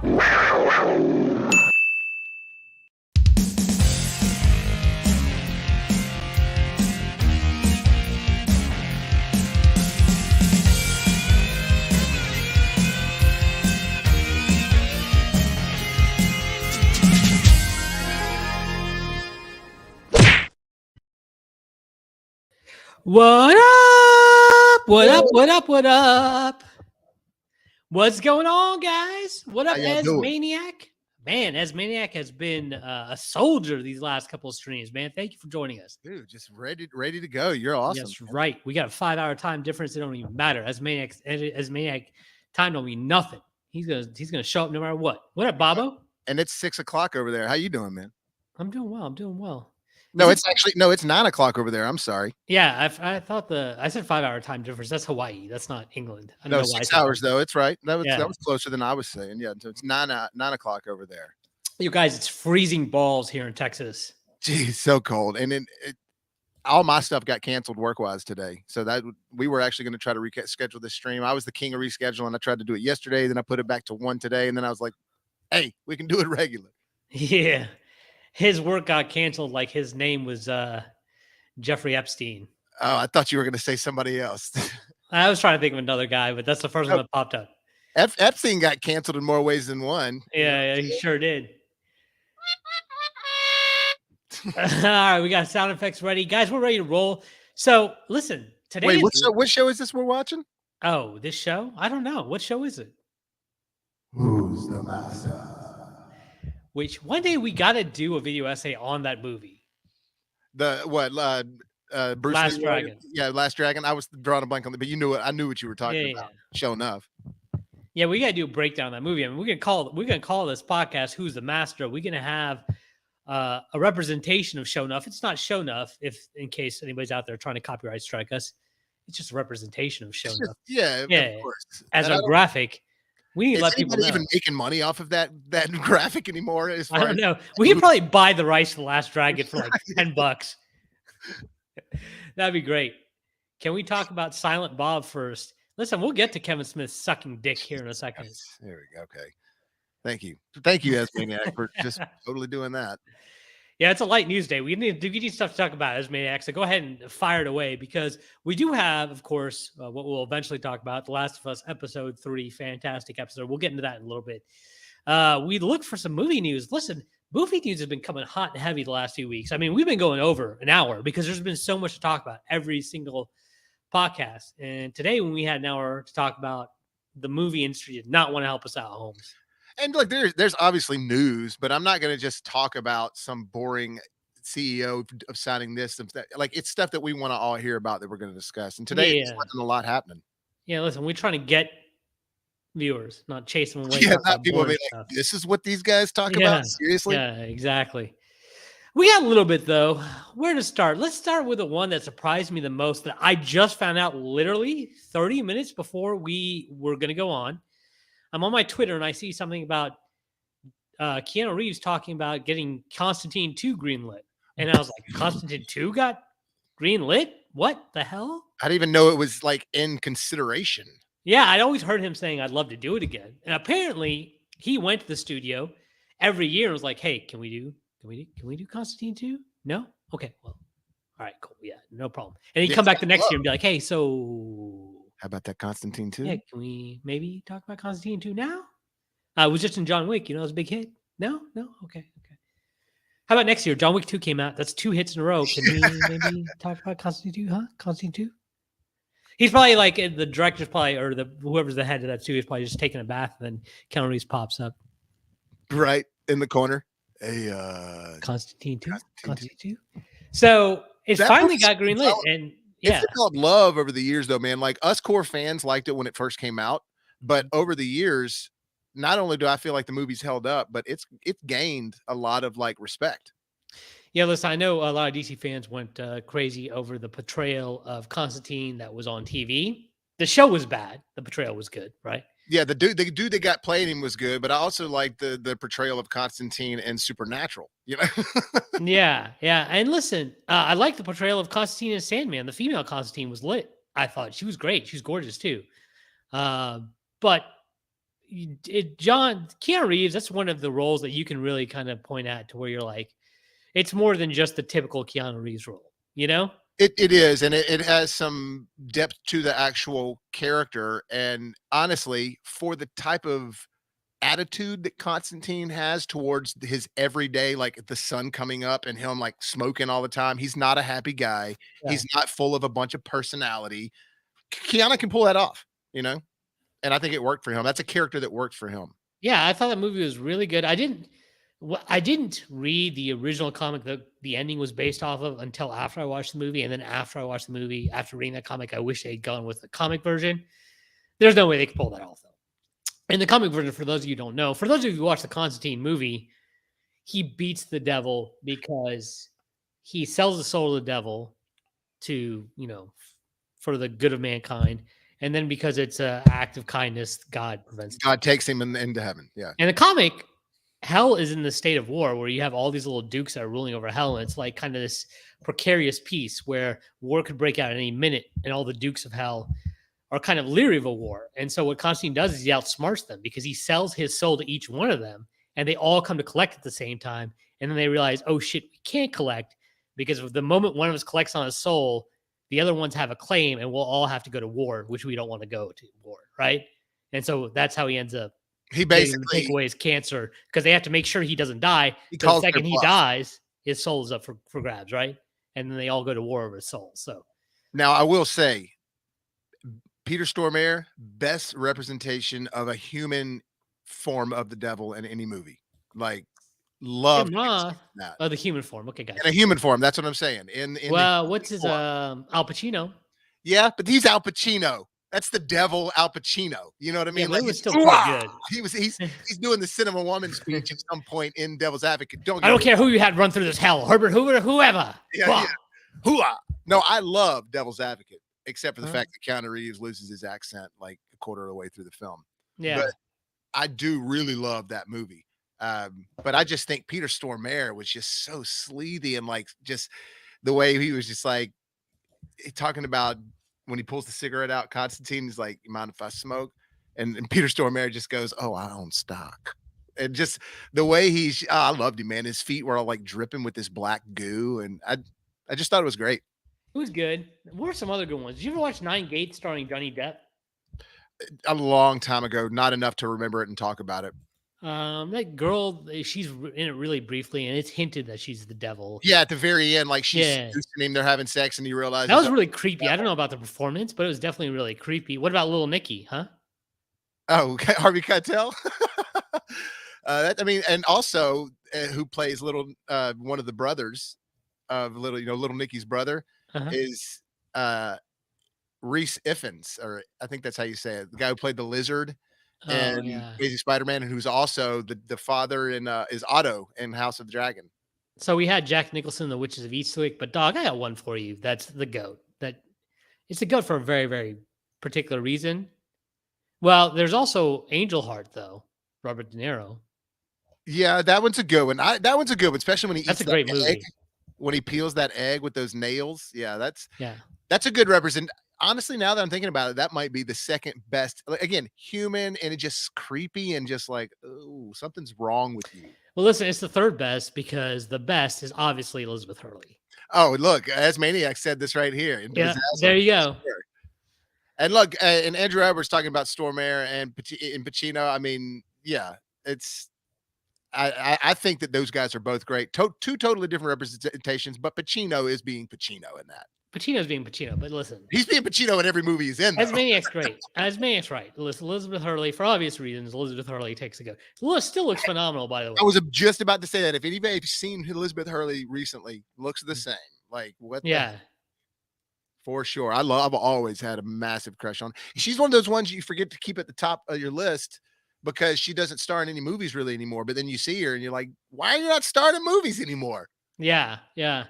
What up? What up? What up? What up? What's going on, guys? What up, Maniac? Man, Maniac has been a soldier these last couple of streams, man. Thank you for joining us. Dude, just ready to go. You're awesome. That's right. We got a 5-hour time difference. It don't even matter. Maniac time don't mean nothing. He's gonna show up no matter what. What up, Bobo? And it's 6 o'clock over there. How you doing, man? I'm doing well. No, it's 9 o'clock over there. I'm sorry. Yeah, I thought I said 5-hour time difference. That's Hawaii. That's not England. I don't know 6 hours though. It's right. That was closer than I was saying. Yeah, so it's 9 o'clock over there. You guys, it's freezing balls here in Texas. Geez, so cold. And then all my stuff got canceled work-wise today. So that we were actually going to try to reschedule this stream. I was the king of rescheduling. I tried to do it yesterday, then I put it back to 1 today, and then I was like, "Hey, we can do it regular." Yeah. His work got canceled like his name was Jeffrey Epstein. Oh, I thought you were going to say somebody else. I was trying to think of another guy, but that's the first one that popped up. Epstein got canceled in more ways than one. Yeah, he sure did. All right, we got sound effects ready. Guys, we're ready to roll. So, listen, today. Wait, what show is this we're watching? Oh, this show? I don't know. What show is it? Who's the master? Which one day we got to do a video essay on that movie. The what? Bruce Last Lee, Dragon. Yeah, Last Dragon. I was drawing a blank on it, but you knew it. I knew what you were talking about. Sure enough. Yeah, we got to do a breakdown of that movie. I mean, we're gonna call this podcast "Who's the Master." We're gonna have a representation of Show Enough. It's not Show Enough, if in case anybody's out there trying to copyright strike us. It's just a representation of Show Enough. Yeah, of course. As a graphic. We need to let people know. Even making money off of that graphic anymore? I don't know. We could probably buy the rights to The Last Dragon for like $10. That'd be great. Can we talk about Silent Bob first? Listen, we'll get to Kevin Smith sucking dick here in a second. There we go. Okay. Thank you, Maniac, for just totally doing that. Yeah, it's a light news day. We need stuff to talk about as Maniac. So go ahead and fire it away because we do have, of course, what we'll eventually talk about, The Last of Us Episode 3, fantastic episode. We'll get into that in a little bit. We look for some movie news. Listen, movie news has been coming hot and heavy the last few weeks. I mean, we've been going over an hour because there's been so much to talk about every single podcast. And today when we had an hour to talk about the movie industry did not want to help us out, Holmes. And look, there's obviously news, but I'm not going to just talk about some boring CEO of signing this and that. Like, it's stuff that we want to all hear about that we're going to discuss. And today, there's a lot happening. Yeah, listen, we're trying to get viewers, not chase them away. Yeah, not people be like, this is what these guys talk about? Seriously? Yeah, exactly. We got a little bit, though. Where to start? Let's start with the one that surprised me the most that I just found out literally 30 minutes before we were going to go on. I'm on my Twitter and I see something about Keanu Reeves talking about getting Constantine 2 greenlit. And I was like, Constantine 2 got greenlit? What the hell? I didn't even know it was like in consideration. Yeah, I'd always heard him saying, I'd love to do it again. And apparently he went to the studio every year and was like, hey, can we do Constantine 2? No? Okay, well, all right, cool. Yeah, no problem. And he'd come back the next year and be like, hey, so... How about that Constantine 2? Yeah, can we maybe talk about Constantine 2 now? It was just in John Wick, it was a big hit. No? Okay. How about next year? John Wick 2 came out. That's 2 hits in a row. Can we maybe talk about Constantine 2, huh? Constantine 2? He's probably like, the director's probably, or whoever's the head of that studio is probably just taking a bath and then Keanu Reeves pops up. Right in the corner. Constantine 2? Constantine 2? So it finally got greenlit and... Yeah. It's developed love over the years, though, man. Like, us core fans liked it when it first came out, but over the years, not only do I feel like the movie's held up, but it's gained a lot of like respect. Yeah, listen, I know a lot of DC fans went crazy over the portrayal of Constantine that was on TV. The show was bad. The portrayal was good, right? Yeah, the dude that got played him was good, but I also like the portrayal of Constantine and Supernatural, Yeah. And listen, I like the portrayal of Constantine and Sandman. The female Constantine was lit. I thought she was great. She was gorgeous too. But Keanu Reeves, that's one of the roles that you can really kind of point at to where you're like, it's more than just the typical Keanu Reeves role, you know? It is, and it has some depth to the actual character. And honestly, for the type of attitude that Constantine has towards his everyday, like the sun coming up and him like smoking all the time, he's not a happy guy. Yeah. He's not full of a bunch of personality. Keanu can pull that off, you know, and I think it worked for him. That's a character that worked for him. Yeah, I thought that movie was really good. I didn't read the original comic that the ending was based off of until after I watched the movie. And then after I watched the movie, after reading that comic, I wish they'd gone with the comic version. There's no way they could pull that off, though. In the comic version, for those of you who don't know, for those of you who watch the Constantine movie, he beats the devil because he sells the soul of the devil to, for the good of mankind. And then because it's an act of kindness, God prevents it. God takes him into heaven. Yeah. In the comic, hell is in the state of war where you have all these little dukes that are ruling over hell. And it's like kind of this precarious peace where war could break out at any minute. And all the dukes of hell are kind of leery of a war. And so what Constantine does is he outsmarts them because he sells his soul to each one of them. And they all come to collect at the same time. And then they realize, oh shit, we can't collect because of the moment one of us collects on his soul, the other ones have a claim and we'll all have to go to war, which we don't want to go to war. Right. And so that's how he ends up He getting to basically take away his cancer because they have to make sure he doesn't die. he The calls their second he bluff. dies, his soul is up for grabs. Right. And then they all go to war over his soul. So Now I will say, Peter Stormare, best representation of a human form of the devil in any movie. Like, love Tim him Roth, in that. oh, the human form. Okay, In gotcha. a human form, that's what I'm saying. In the Well, human what's his form. Al Pacino? Yeah, but he's Al Pacino. That's the devil Al Pacino. You know what I Yeah, mean? but it Like was he's still quite good. he's doing the Cinema Woman speech at some point in Devil's Advocate. Don't I get don't me care wrong. who you had run through this hell, Herbert Hoover, whoever. Yeah, Blah. yeah. Hooah. No, I love Devil's Advocate, except for the Huh? fact that Keanu Reeves loses his accent like a quarter of the way through the film. Yeah. But I do really love that movie. But I just think Peter Stormare was just so sleazy and like just the way he was just like talking about when he pulls the cigarette out, Constantine is like, "You mind if I smoke?" And Peter Stormare just goes, "Oh, I own stock." And just the way I loved him, man. His feet were all like dripping with this black goo, and I just thought it was great. It was good. What are some other good ones? Did you ever watch Nine Gates starring Johnny Depp? A long time ago, not enough to remember it and talk about it. That girl, she's in it really briefly, and it's hinted that she's the devil. Yeah, at the very end, like she's Yeah. seducing him, they're having sex, and he realizes That was really creepy. I don't know about the performance, but it was definitely really creepy. What about Little Nicky, huh? oh, Harvey Keitel. I mean, and also who plays one of the brothers of little Nicky's brother Uh-huh. is Reese Ifans, or I think that's how you say it. The guy who played the lizard Oh, and yeah. Crazy Spider-Man, and who's also the father in is Otto in House of the Dragon. So we had Jack Nicholson, The Witches of Eastwick, but dog, I got one for you. That's the goat. It's the goat for a very, very particular reason. Well, there's also Angel Heart, though. Robert De Niro. Yeah, that one's a good one. That one's a good one, especially when he That's eats a great that movie. egg. When he peels that egg with those nails. Yeah, Yeah. that's a good represent. Honestly, now that I'm thinking about it, that might be the second best. Like, again, human and it just creepy and just like, oh, something's wrong with you. Well, listen, it's the third best because the best is obviously Elizabeth Hurley. Oh, look, as Maniac said this right here. Yeah, there you go. And look, and Andrew Edwards talking about Stormare and Pacino. I mean, yeah, it's. I think that those guys are both great. Two totally different representations, but Pacino is being Pacino in that. Pacino's being Pacino, but listen, He's being Pacino in every movie he's in. As Maniac's great. As Maniac's right. Listen, Elizabeth Hurley, for obvious reasons, Elizabeth Hurley takes a go. Still looks phenomenal, by the way. I was just about to say that if anybody's seen Elizabeth Hurley recently, looks the same. Like what? Yeah. For sure. I've always had a massive crush on. She's one of those ones you forget to keep at the top of your list because she doesn't star in any movies really anymore. But then you see her and you're like, why are you not starring in movies anymore? Yeah. Yeah.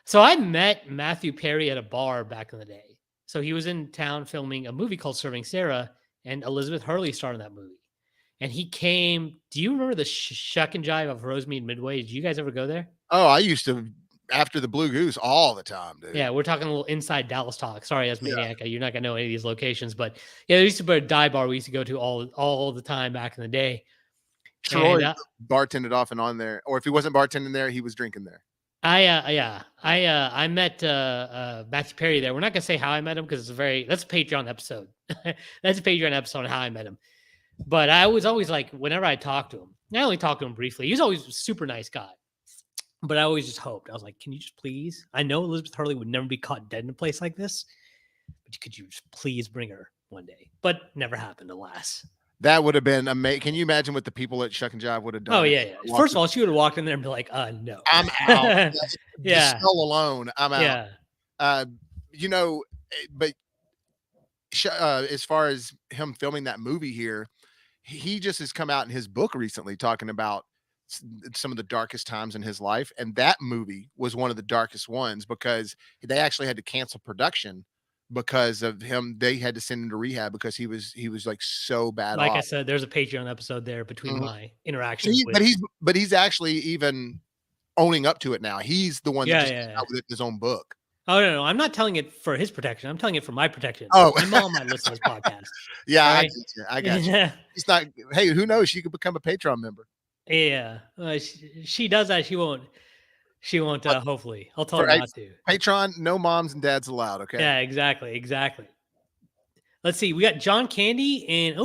So I met Matthew Perry at a bar back in the day. So he was in town filming a movie called Serving Sarah, and Elizabeth Hurley starred in that movie. And he came. Do you remember the Shuck and Jive of Rosemead Midway? Did you guys ever go there? Oh, I used to after the Blue Goose all the time, dude. Yeah, we're talking a little inside Dallas talk. Sorry, as Yeah. Maniac, you're not gonna know any of these locations, but yeah, there used to be a dive bar we used to go to all the time back in the day. Troy And bartended off and on there, or if he wasn't bartending there, he was drinking there. I met Matthew Perry there. We're not gonna say how I met him because that's a Patreon episode. That's a Patreon episode on how I met him. But I was always like, whenever I talked to him, I only talked to him briefly. He was always a super nice guy. But I always just hoped. I was like, can you just please? I know Elizabeth Hurley would never be caught dead in a place like this, but could you just please bring her one day? But never happened, alas. That would have been amazing. Can you imagine what the people at Shuck and Jive would have done? Oh, yeah. First of all, she would have walked in there and be like, no. I'm out. Yeah. The smell alone, I'm out. Yeah. But as far as him filming that movie here, he just has come out in his book recently talking about some of the darkest times in his life. And that movie was one of the darkest ones because they actually had to cancel production because of him. They had to send him to rehab because he was like so bad. Like I said, there's a Patreon episode there between my interactions. But he's actually even owning up to it now. He's the one that just came out with it in his own book. Oh no, I'm not telling it for his protection. I'm telling it for my protection. Oh, my mom might listen to this podcast. Yeah, right? I got you. It's not. Hey, who knows? She could become a Patreon member. Yeah, she does that. She won't. Hopefully, I'll tell her not to. Patreon, no moms and dads allowed. Okay. Yeah, exactly. Let's see. We got John Candy and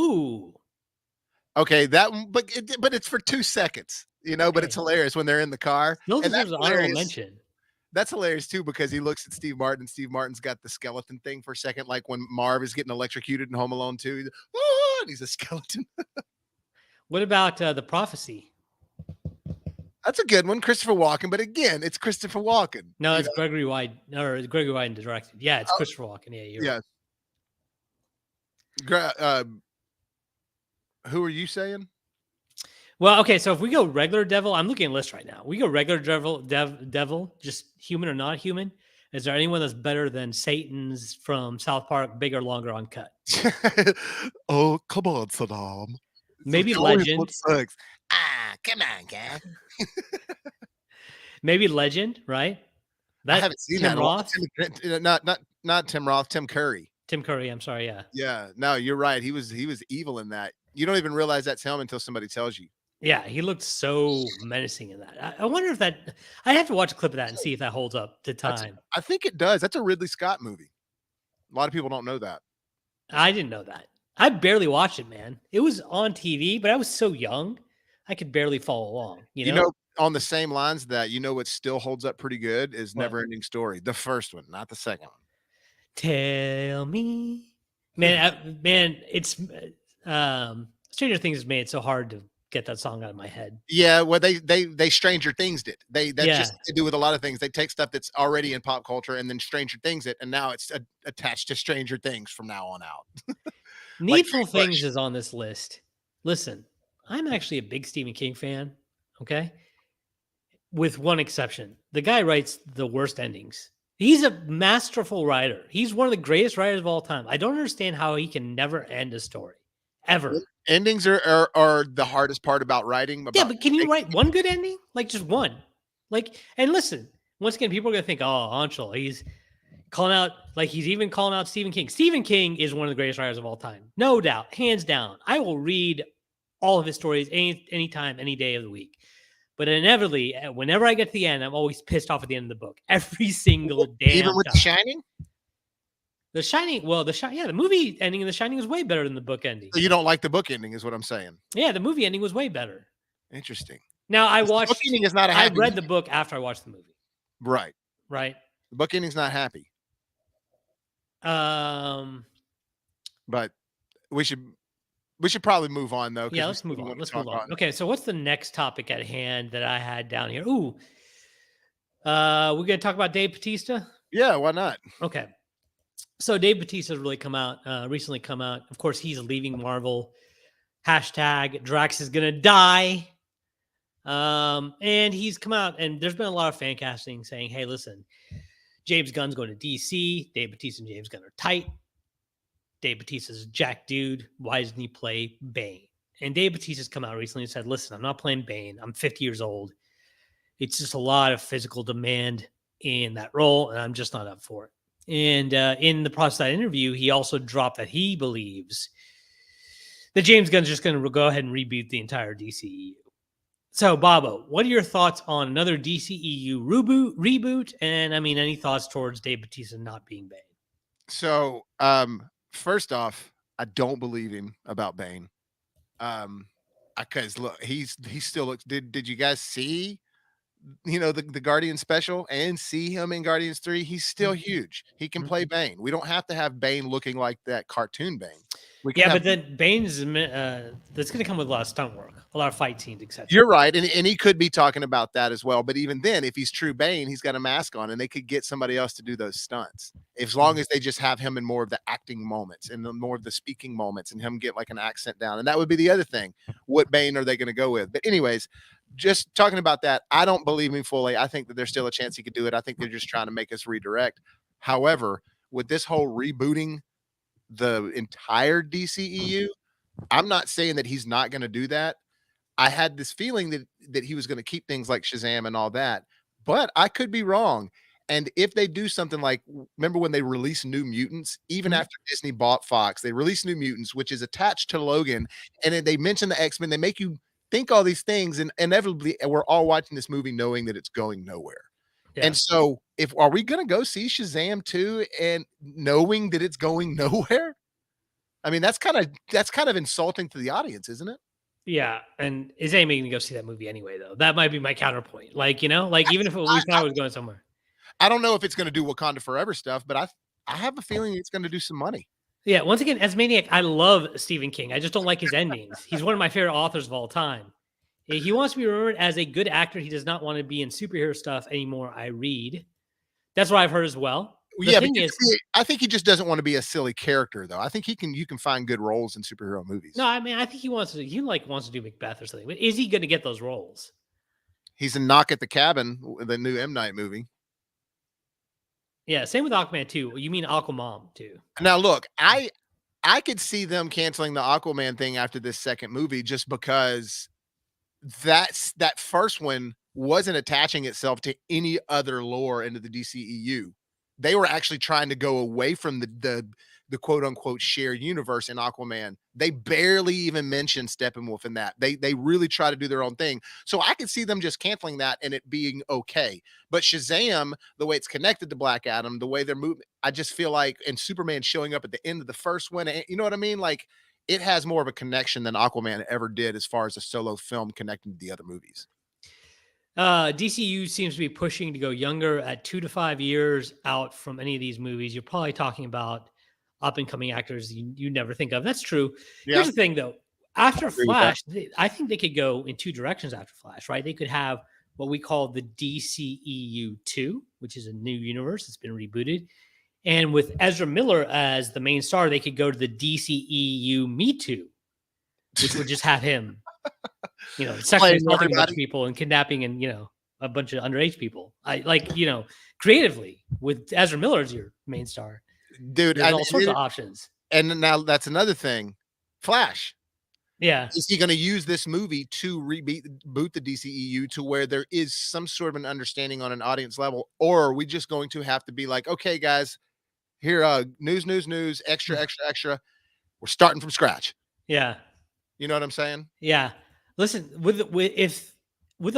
Okay, that one, but it's for 2 seconds, okay. But it's hilarious when they're in the car. Still deserves an honorable mention. That's hilarious too because he looks at Steve Martin. Steve Martin's got the skeleton thing for a second, like when Marv is getting electrocuted in Home Alone 2. And he's a skeleton. What about The Prophecy? That's a good one, Christopher Walken. But again, it's Christopher Walken. No, it's Gregory Wyden directed. Yeah, it's Christopher Walken. Yeah, who are you saying? Well, okay, so if we go regular devil, I'm looking at a list right now. We go regular devil, just human or not human. Is there anyone that's better than Satan's from South Park, bigger, longer, uncut? Oh, come on, Saddam. Maybe Legend. Come on, guy. Maybe Legend, right? I haven't seen Tim Roth. Not Tim Roth. Tim Curry. Tim Curry. I'm sorry. Yeah. Yeah. No, you're right. He was evil in that. You don't even realize that's him until somebody tells you. Yeah, he looked so menacing in that. I wonder if I have to watch a clip of that and see if that holds up to time. I think it does. That's a Ridley Scott movie. A lot of people don't know that. I didn't know that. I barely watched it, man. It was on TV, but I was so young, I could barely follow along. You know, on the same lines that what still holds up pretty good is Never Ending Story. The first one, not the second one. Tell me, man, it's Stranger Things has made it so hard to get that song out of my head. Yeah, well, they Stranger Things did. That's just to do with a lot of things. They take stuff that's already in pop culture and then Stranger Things it, and now it's attached to Stranger Things from now on out. Needful Things is on this list. Listen, I'm actually a big Stephen King fan. Okay, with one exception, the guy writes the worst endings. He's a masterful writer. He's one of the greatest writers of all time. I don't understand how he can never end a story, ever. Endings are the hardest part about writing. But can you write one good ending? Like just one? And listen, once again, people are going to think, oh, Anshul, he's calling out, he's even calling out Stephen King. Stephen King is one of the greatest writers of all time. No doubt, hands down. I will read all of his stories anytime, any day of the week. But inevitably, whenever I get to the end, I'm always pissed off at the end of the book. Every single damn even with time. The Shining? The Shining, the movie ending of The Shining was way better than the book ending. So you don't like the book ending, is what I'm saying. Yeah, the movie ending was way better. Interesting. Now I watched. The book ending is not a happy. I read the book after I watched the movie. Right. Right. The book ending's not happy. But we should probably move on though. Yeah, let's move on. Okay, so what's the next topic at hand that I had down here? Ooh, we're gonna talk about Dave Bautista. Yeah, why not? Okay. So Dave Bautista's recently come out. Of course, he's leaving Marvel. # Drax is gonna die. And he's come out, and there's been a lot of fan casting saying, "Hey, listen, James Gunn's going to DC. Dave Bautista and James Gunn are tight. Dave Bautista's a jack dude. Why doesn't he play Bane?" And Dave Bautista's come out recently and said, "Listen, I'm not playing Bane. I'm 50 years old. It's just a lot of physical demand in that role, and I'm just not up for it. And in the process of that interview, he also dropped that he believes that James Gunn's just going to go ahead and reboot the entire DCEU. So, Bobo, what are your thoughts on another DCEU reboot? And I mean, any thoughts towards Dave Bautista not being Bane? So, first off, I don't believe him about Bane. Because look, he still looks. Did you guys see the Guardian special and see him in Guardians 3? He's still huge. He can play Bane. We don't have to have Bane looking like that cartoon Bane. Yeah, but then Bane's that's going to come with a lot of stunt work, a lot of fight scenes, etc. You're right, and he could be talking about that as well. But even then, if he's true Bane, he's got a mask on, and they could get somebody else to do those stunts. As long as they just have him in more of the acting moments and more of the speaking moments, and him get like an accent down, and that would be the other thing. What Bane are they going to go with? But anyways, just talking about that, I don't believe him fully. I think that there's still a chance he could do it. I think they're just trying to make us redirect. However, with this whole rebooting the entire DCEU, I'm not saying that he's not going to do that. I had this feeling that he was going to keep things like Shazam and all that, but I could be wrong. And if they do something like, remember when they released New Mutants, even after Disney bought Fox, they released New Mutants, which is attached to Logan, and then they mention the X-Men. They make you think all these things, and inevitably, we're all watching this movie knowing that it's going nowhere. Yeah. And so, are we going to go see Shazam 2 and knowing that it's going nowhere? I mean, that's kind of insulting to the audience, isn't it? Yeah, and is anybody going to go see that movie anyway? Though that might be my counterpoint. Like even if we thought it was going somewhere, I don't know if it's going to do Wakanda Forever stuff, but I have a feeling it's going to do some money. Yeah, once again, as Maniac, I love Stephen King. I just don't like his endings. He's one of my favorite authors of all time. He wants to be remembered as a good actor. He does not want to be in superhero stuff anymore. I read. That's what I've heard as well. Yeah, I think he just doesn't want to be a silly character, though. I think you can find good roles in superhero movies. No, I mean, I think he wants to do Macbeth or something. But is he going to get those roles? He's in Knock at the Cabin, the new M. Night movie. Yeah, same with Aquaman too. You mean Aquaman too? Now, look, I could see them canceling the Aquaman thing after this second movie just because that first one wasn't attaching itself to any other lore into the DCEU. They were actually trying to go away from the quote unquote shared universe in Aquaman. They barely even mentioned Steppenwolf in that. They really try to do their own thing. So I could see them just canceling that and it being okay. But Shazam, the way it's connected to Black Adam, the way they're moving, I just feel like, and Superman showing up at the end of the first one, you know what I mean? Like, it has more of a connection than Aquaman ever did as far as a solo film connecting to the other movies. DCU seems to be pushing to go younger at 2 to 5 years out from any of these movies. You're probably talking about up and coming actors you never think of. That's true. Yeah. Here's the thing, though. After Flash, I think they could go in two directions after Flash, right? They could have what we call the DCEU 2, which is a new universe that's been rebooted. And with Ezra Miller as the main star, they could go to the DCEU Me Too, which would just have him, sexually assaulting a bunch of people and kidnapping and, a bunch of underage people. Creatively with Ezra Miller as your main star. Dude, there's all sorts of options. And now that's another thing. Flash. Yeah. Is he going to use this movie to reboot the DCEU to where there is some sort of an understanding on an audience level? Or are we just going to have to be like, okay, guys, here, news, extra. We're starting from scratch. Yeah. You know what I'm saying? Yeah. Listen, with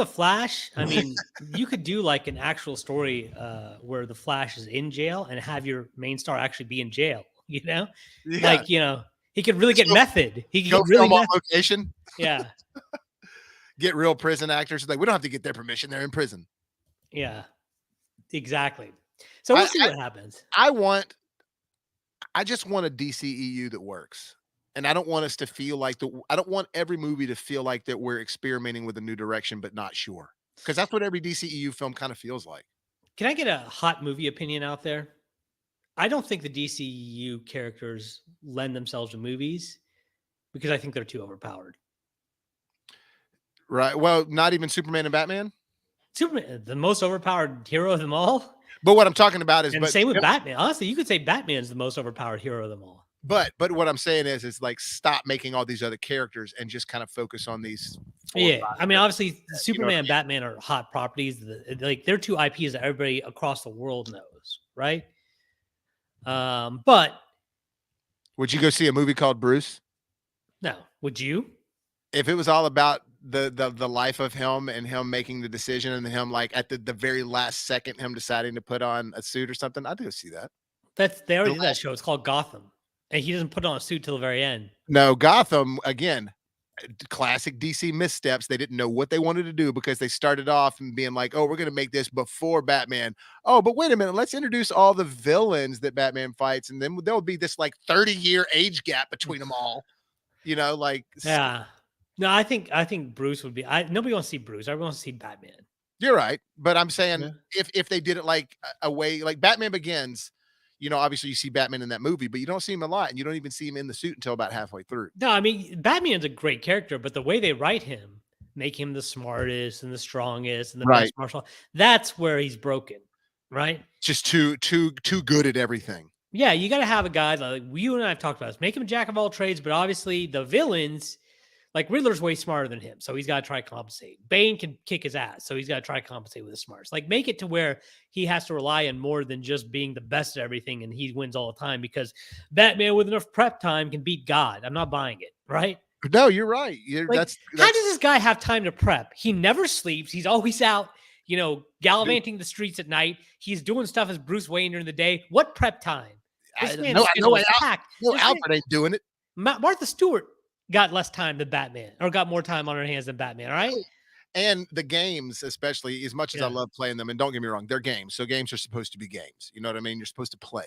a Flash, I mean, you could do like an actual story where the Flash is in jail and have your main star actually be in jail, Yeah. Like, he could really get method. He could really film on location. Yeah. Get real prison actors. Like, we don't have to get their permission. They're in prison. Yeah, exactly. So we'll see what happens. I just want a DCEU that works. And I don't want us to feel like I don't want every movie to feel like that we're experimenting with a new direction, but not sure. Because that's what every DCEU film kind of feels like. Can I get a hot movie opinion out there? I don't think the DCEU characters lend themselves to movies because I think they're too overpowered. Right. Well, not even Superman and Batman. Superman, the most overpowered hero of them all. But what I'm talking about is, same with Batman. Honestly, you could say Batman's the most overpowered hero of them all. But what I'm saying is like, stop making all these other characters and just kind of focus on these 4 or 5 Yeah, I mean, years. obviously, You know what Superman I and mean? Batman are hot properties. Like they're two IPs that everybody across the world knows, right? But Would you go see a movie called Bruce? no, would you? If it was all about the life of him and him making the decision and him like at the very last second him deciding to put on a suit or something, I'd go see that. They The already did that last show. It's called Gotham, and he doesn't put on a suit till the very end. No, Gotham again, classic DC missteps. They didn't know what they wanted to do because they started off and being like, "Oh, we're going to make this before Batman." Oh, but wait a minute, let's introduce all the villains that Batman fights, and then there'll be this like 30-year age gap between them all. You know, like Yeah. No, I think Bruce would be. Nobody wants to see Bruce. Everyone wants to see Batman. you're right, but I'm saying Yeah. if they did it like a way like Batman Begins, obviously you see Batman in that movie, but you don't see him a lot, and you don't even see him in the suit until about halfway through. No, I mean Batman's a great character, but the way they write him, make him the smartest and the strongest and the Right. best martial, that's where he's broken, right? Just too good at everything. Yeah, you got to have a guy like you and I have talked about this. Make him a jack of all trades, but obviously the villains, like Riddler's way smarter than him, so he's got to try to compensate. Bane can kick his ass, so he's got to try to compensate with his smarts. Like make it to where he has to rely on more than just being the best at everything and he wins all the time because Batman with enough prep time can beat God. I'm not buying it, right? No, you're right. Like, That's how does this guy have time to prep? He never sleeps. He's always out, gallivanting the streets at night. He's doing stuff as Bruce Wayne during the day. What prep time? This man's schedule is packed. No This man- Alfred ain't doing it. Martha Stewart got less time than Batman, or got more time on her hands than Batman. All right. And the games, especially as much as I Yeah. love playing them, and don't get me wrong, they're games. So games are supposed to be games. You know what I mean? You're supposed to play.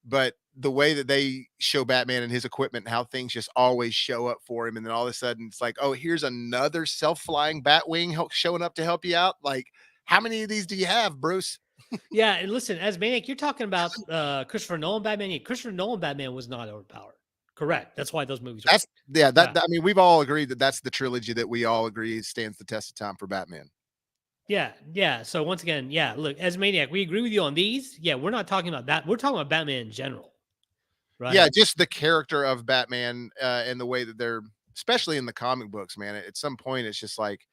But the way that they show Batman and his equipment and how things just always show up for him, and then all of a sudden it's like, oh, here's another self-flying Batwing showing up to help you out. Like, how many of these do you have, Bruce? Yeah. And listen, as Maniac, you're talking about Christopher Nolan Batman. Yeah, Christopher Nolan Batman was not overpowered. Correct. That's why those movies. That's yeah. Yeah. I mean, we've all agreed that that's the trilogy that we all agree stands the test of time for Batman. Yeah, yeah. So once again, yeah, look, as Maniac, we agree with you on these. Yeah, we're not talking about that. We're talking about Batman in general, right? Yeah, just the character of Batman and the way that they're, especially in the comic books, man. At some point, it's just like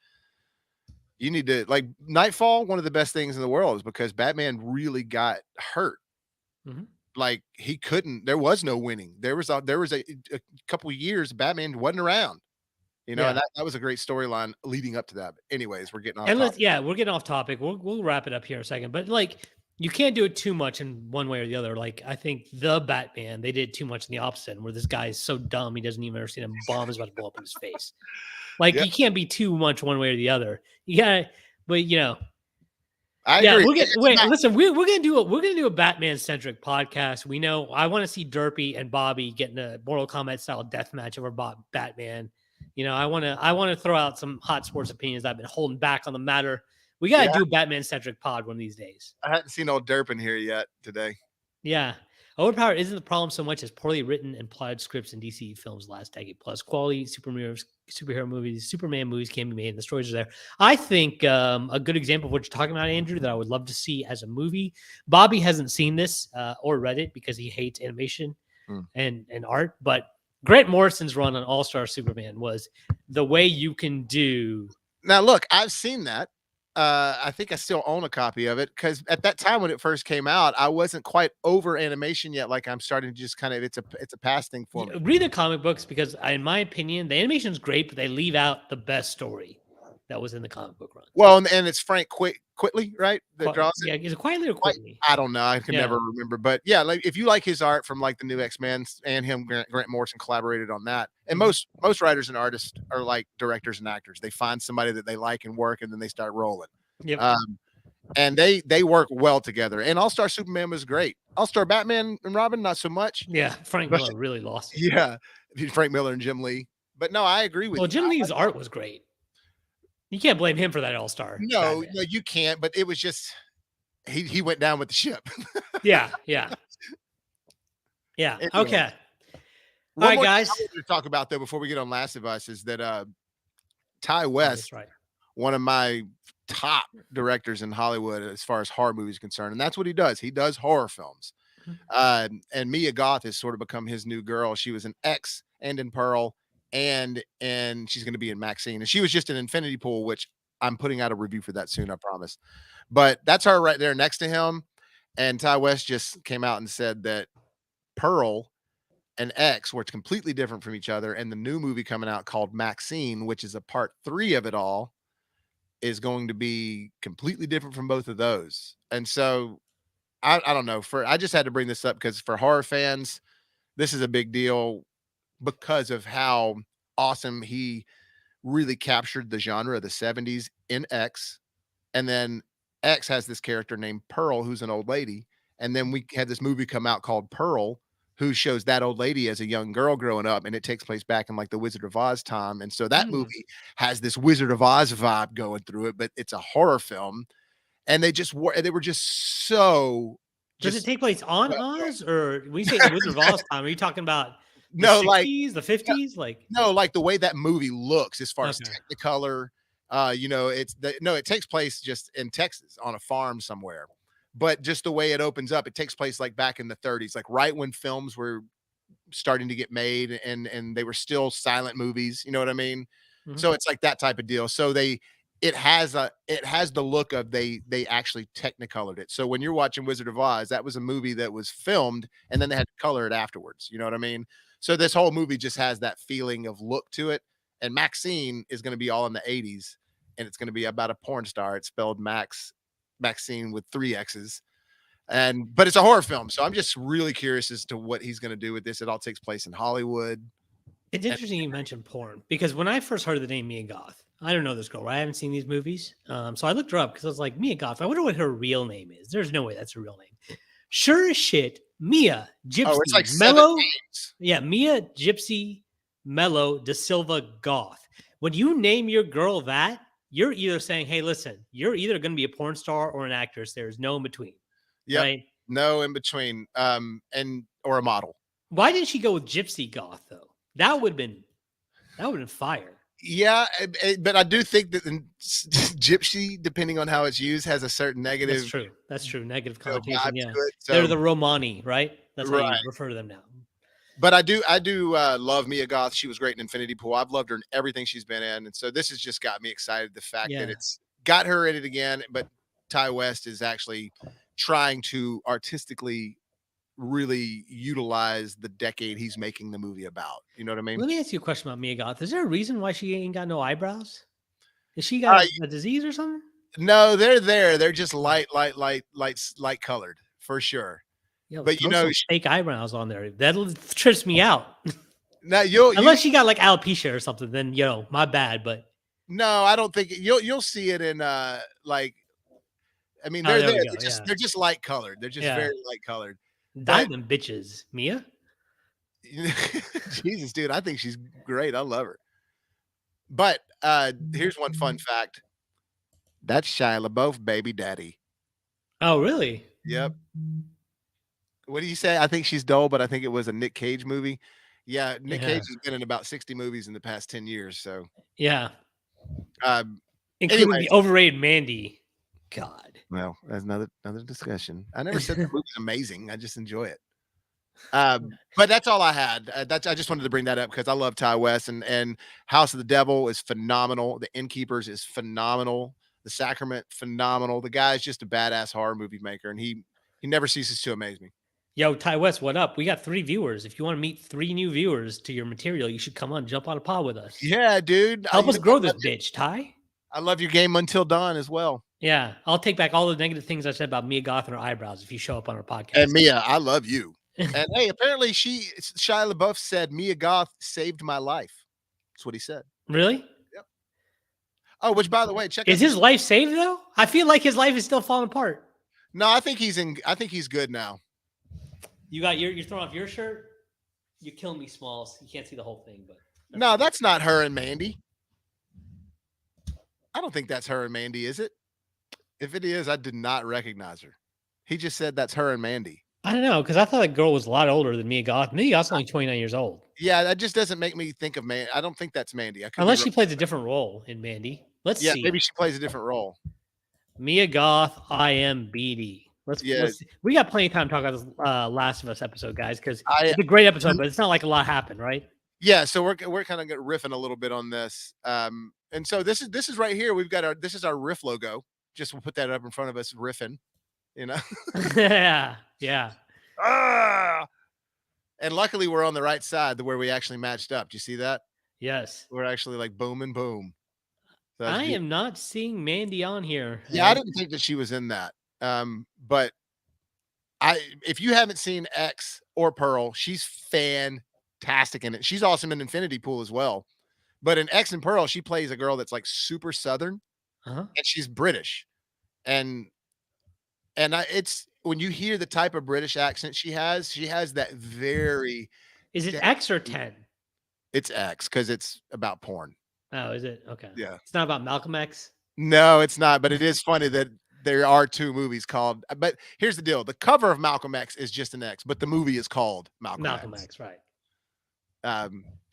you need to like Nightfall. One of the best things in the world is because Batman really got hurt. Mhm. Like he couldn't. There was no winning. There was a couple of years Batman wasn't around. And Yeah. that was a great storyline leading up to that. But anyways, we're getting off And topic. we're getting off topic. We'll wrap it up here in a second. But like, you can't do it too much in one way or the other. Like, I think the Batman, they did too much in the opposite, where this guy is so dumb he doesn't even understand a bomb is about to blow up in his face. Like, Yeah. you can't be too much one way or the other. You gotta, but I yeah, agree. listen, we're gonna do a Batman centric podcast. We know I want to see Derpy and Bobby getting a Mortal Kombat style death match over Batman. I want to throw out some hot sports opinions that I've been holding back on the matter. We got to do a Batman centric pod one of these days. I hadn't seen old Derp in here yet today. Yeah. Overpowered isn't the problem so much as poorly written and plotted scripts in DC films last decade. Plus, quality superhero movies, Superman movies can be made, and the stories are there. I think a good example of what you're talking about, Andrew, that I would love to see as a movie. Bobby hasn't seen this or read it because he hates animation and art, but Grant Morrison's run on All Star Superman was the way you can do. Now, look, I've seen that. I think I still own a copy of it because at that time when it first came out, I wasn't quite over animation yet. Like I'm starting to just kind of it's a past thing for me. Read the comic books because, in my opinion, the animation is great, but they leave out the best story that was in the comic book run. Well, and it's Frank Quitely, right? That draws it. Yeah, is it Quietly or Quickly? I don't know. I can never remember, but yeah, like if you like his art from like the new X-Men and him, Grant Morrison collaborated on that. And most writers and artists are like directors and actors. They find somebody that they like and work, and then they start rolling. Yep. And they work well together. And All Star Superman was great. All Star Batman and Robin, not so much. Yeah, Frank Miller really lost it. Yeah, Frank Miller and Jim Lee. But no, I agree with you. Well, Jim Lee's art was great. You can't blame him for that All Star. No, you can't. But it was just he went down with the ship. Yeah. Anyway. Okay. All right, guys. I wanted to talk about though before we get on Last of Us is that Ty West, one of my top directors in Hollywood as far as horror movies concerned, and that's what he does. He does horror films. And Mia Goth has sort of become his new girl. She was in X and in Pearl and she's going to be in Maxine, and she was just in Infinity Pool, which I'm putting out a review for that soon, I promise. But that's her right there next to him. And Ty West just came out and said that Pearl and X were completely different from each other, and the new movie coming out called Maxine, which is a part 3 of it all, is going to be completely different from both of those. And so I don't know. I just had to bring this up because for horror fans, this is a big deal because of how awesome he really captured the genre of the 70s in X. And then X has this character named Pearl, who's an old lady. And then we had this movie come out called Pearl, who shows that old lady as a young girl growing up. And it takes place back in like the Wizard of Oz time. And so that movie has this Wizard of Oz vibe going through it, but it's a horror film. And they were just so. Does it take place on Oz, or when you say the Wizard of Oz time, are you talking about the No, 60s, the 50s? Like no, like the way that movie looks as far as Technicolor. It takes place just in Texas on a farm somewhere. But just the way it opens up, it takes place like back in the 30s, like right when films were starting to get made and they were still silent movies, you know what I mean? So it's like that type of deal. So it has the look of they actually technicolored it. So when you're watching Wizard of Oz, that was a movie that was filmed and then they had to color it afterwards. You know what I mean? So this whole movie just has that feeling of look to it. And Maxine is going to be all in the 80s, and it's going to be about a porn star. It's spelled Maxine with 3 X's. But it's a horror film. So I'm just really curious as to what he's going to do with this. It all takes place in Hollywood. It's interesting you mentioned porn, because when I first heard the name Mia Goth, I don't know this girl, right? I haven't seen these movies. So I looked her up because I was like, Mia Goth, I wonder what her real name is. There's no way that's her real name. Sure as shit, Mia Gypsy it's like Mellow. 7 names. Yeah, Mia Gypsy Mellow Da Silva Goth. When you name your girl that, you're either saying, hey, listen, you're either going to be a porn star or an actress. There's no in between. Yeah. Right? No in between. Or a model. Why didn't she go with Gypsy Goth, though? That would have been fire. Yeah, but I do think that gypsy, depending on how it's used, has a certain negative. That's true. Negative connotation. Yeah, so, they're the Romani, right? That's how you right. refer to them now. But I do love Mia Goth. She was great in Infinity Pool. I've loved her in everything she's been in, and so this has just got me excited. The fact that it's got her in it again, but Ty West is actually trying to artistically really utilize the decade he's making the movie about. You know what I mean? Let me ask you a question about Mia Goth. Is there a reason why she ain't got no eyebrows? Has she got a disease or something? No, they're there. They're just light colored for sure. Yo, but you know, fake eyebrows on there. That trips me out. Now unless she got like alopecia or something, then my bad. But no, I don't think you'll see it in like. I mean, they're there. They're just light colored. They're just very light colored. Dye them bitches, Mia. Jesus, dude, I think she's great. I love her. But here's one fun fact. That's Shia LaBeouf, baby daddy. Oh, really? Yep. What do you say? I think she's dull, but I think it was a Nick Cage movie. Yeah, Nick Cage has been in about 60 movies in the past 10 years. So yeah. Including the overrated Mandy. God. Well, that's another discussion. I never said the movie's amazing. I just enjoy it. But that's all I had. I just wanted to bring that up because I love Ty West, and House of the Devil is phenomenal. The Innkeepers is phenomenal. The Sacrament, phenomenal. The guy's just a badass horror movie maker, and he never ceases to amaze me. Yo, Ty West, what up? We got 3 viewers. If you want to meet 3 new viewers to your material, you should come on, jump on a pod with us. Yeah, dude. Help us grow this bitch, Ty. I love your game Until Dawn as well. Yeah, I'll take back all the negative things I said about Mia Goth and her eyebrows if you show up on our podcast. And Mia, I love you. And hey, apparently Shia LaBeouf said Mia Goth saved my life. That's what he said. Really? Yep. Oh, which by the way, is his life saved though? I feel like his life is still falling apart. No, I think he's good now. You're throwing off your shirt. You're killing me, Smalls. You can't see the whole thing, but no, that's not her and Mandy. I don't think that's her and Mandy, is it? If it is, I did not recognize her. He just said that's her and Mandy. I don't know, because I thought that girl was a lot older than Mia Goth. Mia Goth's only 29 years old. Yeah, that just doesn't make me think of Mandy. I don't think that's Mandy. Unless she plays a different role in Mandy. Let's see. Yeah, maybe she plays a different role. Mia Goth, IMBD. Let's we got plenty of time to talk about this Last of Us episode, guys, because it's a great episode, but it's not like a lot happened, right? Yeah, so we're kind of riffing a little bit on this. And so this is right here. We've got this is our riff logo. Just we'll put that up in front of us, riffing, you know. Yeah. Yeah. Ah! And luckily we're on the right side where we actually matched up. Do you see that? Yes. We're actually like boom and boom. So that's I beautiful. am not seeing Mandy on here. Yeah, I didn't think that she was in that. But if you haven't seen X or Pearl, she's fantastic in it. She's awesome in Infinity Pool as well. But in X and Pearl, she plays a girl that's like super Southern Uh-huh. and she's British. And it's when you hear the type of British accent she has that very Is it de- X or 10? it's X because it's about porn. Oh, is it? Okay. Yeah. It's not about Malcolm X. No, it's not, but it is funny that there are 2 movies called but here's the deal, the cover of Malcolm X is just an X, but the movie is called Malcolm Malcolm X. X, right.